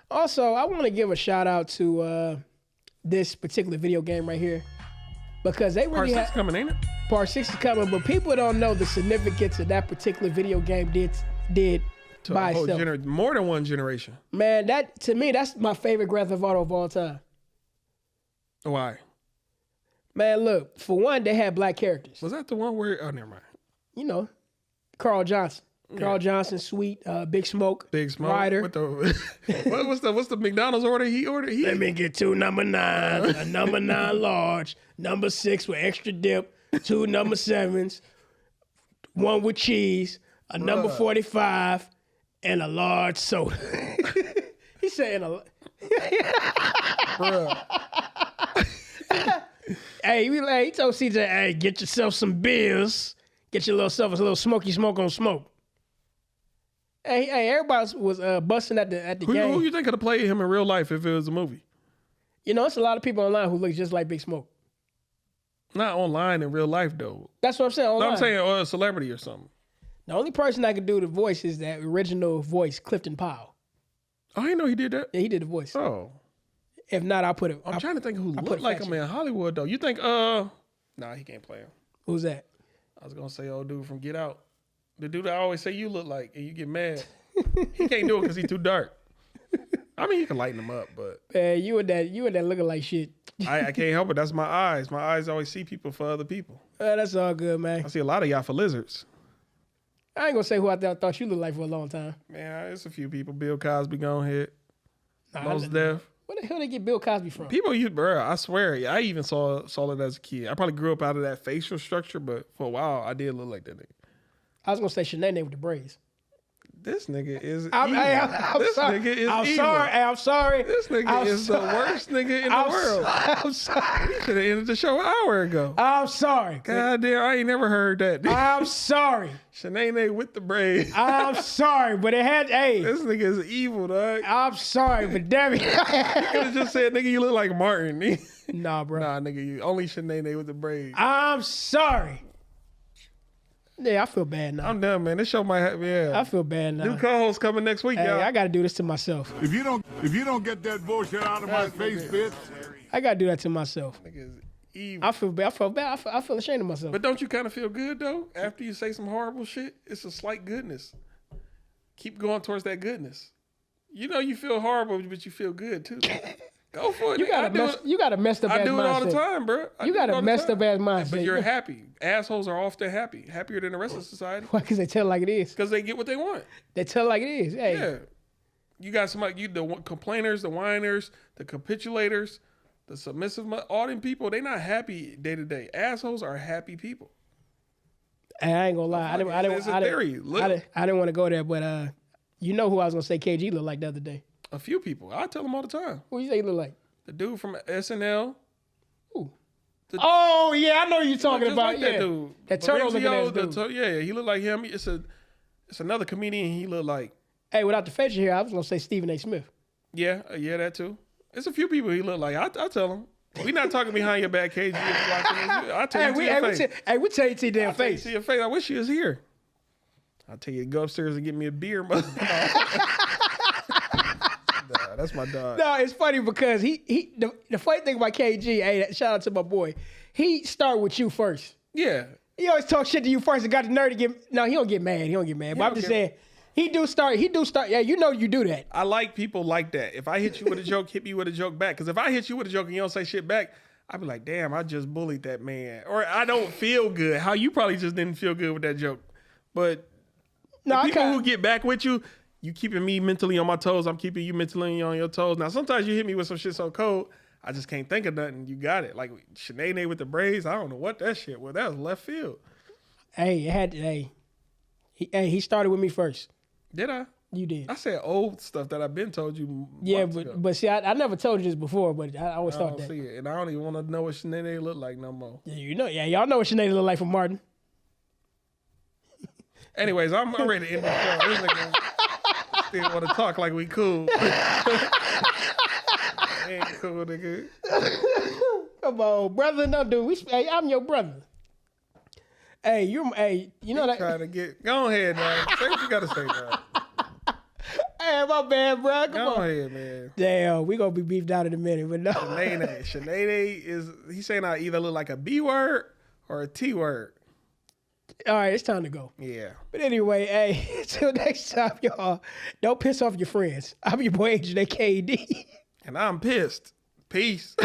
Also, I want to give a shout out to this particular video game right here because they really Part 6 coming, ain't it? Part 6 is coming, but people don't know the significance of that particular video game did To by a whole itself. more than one generation. Man, to me, that's my favorite Grand Theft Auto of all time. Why? Man, look, for one, they had black characters. Was that the one where? Oh, never mind. Carl Johnson. Yeah. Carl Johnson, Sweet, Big Smoke, Ryder. What's the McDonald's order he ordered? Let me get 2 number 9s, a number 9 large, number 6 with extra dip, 2 number 7s, 1 with cheese, a number 45, and a large soda. He's saying a lot. Hey, he told CJ, hey, get yourself some beers. Get your self a little smoky smoke on smoke. Hey, everybody was busting at the game. Who you think could have played him in real life if it was a movie? It's a lot of people online who look just like Big Smoke. Not online in real life, though. That's what I'm saying. Online. No, I'm saying a celebrity or something. The only person that could do the voice is that original voice, Clifton Powell. Oh, I didn't know he did that. Yeah, he did the voice. Oh. If not, I'll put it. I'm trying to think who looked like him in Hollywood, though. You think, nah, he can't play him. Who's that? I was going to say old dude from Get Out. The dude I always say you look like, and you get mad. He can't do it because he's too dark. I mean, you can lighten him up, but... Man, you and that looking like shit. I can't help it. That's my eyes. My eyes always see people for other people. That's all good, man. I see a lot of y'all for lizards. I ain't going to say who I thought you looked like for a long time. Man, it's a few people. Bill Cosby gone ahead. Most Def. Where the hell they get Bill Cosby from? People use, bro, I swear, I even saw it as a kid. I probably grew up out of that facial structure, but for a while, I did look like that nigga. I was going to say Shanae with the braids. This nigga is I'm this sorry. nigga is I'm evil. sorry. I'm sorry. This nigga I'm is the worst nigga in the world. I'm sorry. He should have ended the show an hour ago. I'm sorry. God damn, I ain't never heard that. I'm sorry. Shanae with the braids. I'm sorry, but it had. Hey, This nigga is evil, dog. I'm sorry, but damn it. You could have just said, nigga, you look like Martin. Nah, bro. Nah, nigga, you only Shanae with the braids. I'm sorry. Yeah, I feel bad now. I'm done, man. This show might have, I feel bad now. New co-host coming next week, Hey, y'all. I got to do this to myself. If you don't get that bullshit out of my face, bitch. I got to do that to myself. Nigga is evil. I feel bad. I feel bad. I feel ashamed of myself. But don't you kind of feel good, though? After you say some horrible shit, it's a slight goodness. Keep going towards that goodness. You know you feel horrible, but you feel good, too. Go for it. You got a messed up ass mindset. I do it all the time, bro. You got a messed up ass mindset. But you're happy. Assholes are often happy. Happier than the rest of society. Why? Because they tell it like it is. Because they get what they want. They tell it like it is. Hey. Yeah. You got somebody, the complainers, the whiners, the capitulators, the submissive, all them people, they not happy day to day. Assholes are happy people. Hey, I ain't gonna lie. I didn't want to go there, but you know who I was gonna say KG looked like the other day. A few people. I tell them all the time. Who you say he look like? The dude from SNL. Who? Oh yeah, I know who you're talking about. Like yeah, that dude. that turtle looking ass dude. Yeah, he looked like him. It's another comedian he looked like. Hey, without the facial hair, I was gonna say Stephen A. Smith. Yeah, that too. It's a few people he look like. I tell him. We not talking behind your back, KG. I tell you to your face. We tell you to your damn face. To your face. I wish you was here. I'll tell you to go upstairs and get me a beer, mother. Nah, that's my dog. No, it's funny because the funny thing about KG, hey, shout out to my boy. He started with you first. Yeah. He always talk shit to you first and got the nerve to get. No, he don't get mad. But I'm just saying, he do start. Yeah, you know you do that. I like people like that. If I hit you with a joke, hit me with a joke back. Because if I hit you with a joke and you don't say shit back, I'd be like, damn, I just bullied that man. Or I don't feel good. How you probably just didn't feel good with that joke. But no, people who get back with you, you keeping me mentally on my toes. I'm keeping you mentally on your toes. Now, sometimes you hit me with some shit so cold, I just can't think of nothing. You got it. Like Shanae with the braids. I don't know what that shit was. That was left field. Hey, he started with me first. Did I? You did. I said old stuff that I've been told you. Yeah, but see, I never told you this before, but I always thought that. See it, and I don't even want to know what Shanae look like no more. Yeah, y'all know what Shanae look like from Martin. Anyways, I'm ready to end the show. This nigga still want to talk like we cool. Ain't cool, nigga. Come on, brother. No, dude. Hey, I'm your brother. Hey, you know that. Trying to get. Go ahead, man. Say what you gotta say, man. Hey, my bad, bro. Come on. Go ahead, man. Damn, we gonna be beefed out in a minute, but no. Shanae is. He's saying I either look like a B word or a T word. All right, it's time to go. Yeah. But anyway, hey, until next time, y'all, don't piss off your friends. I'm your boy AdrianakaAD. And I'm pissed. Peace.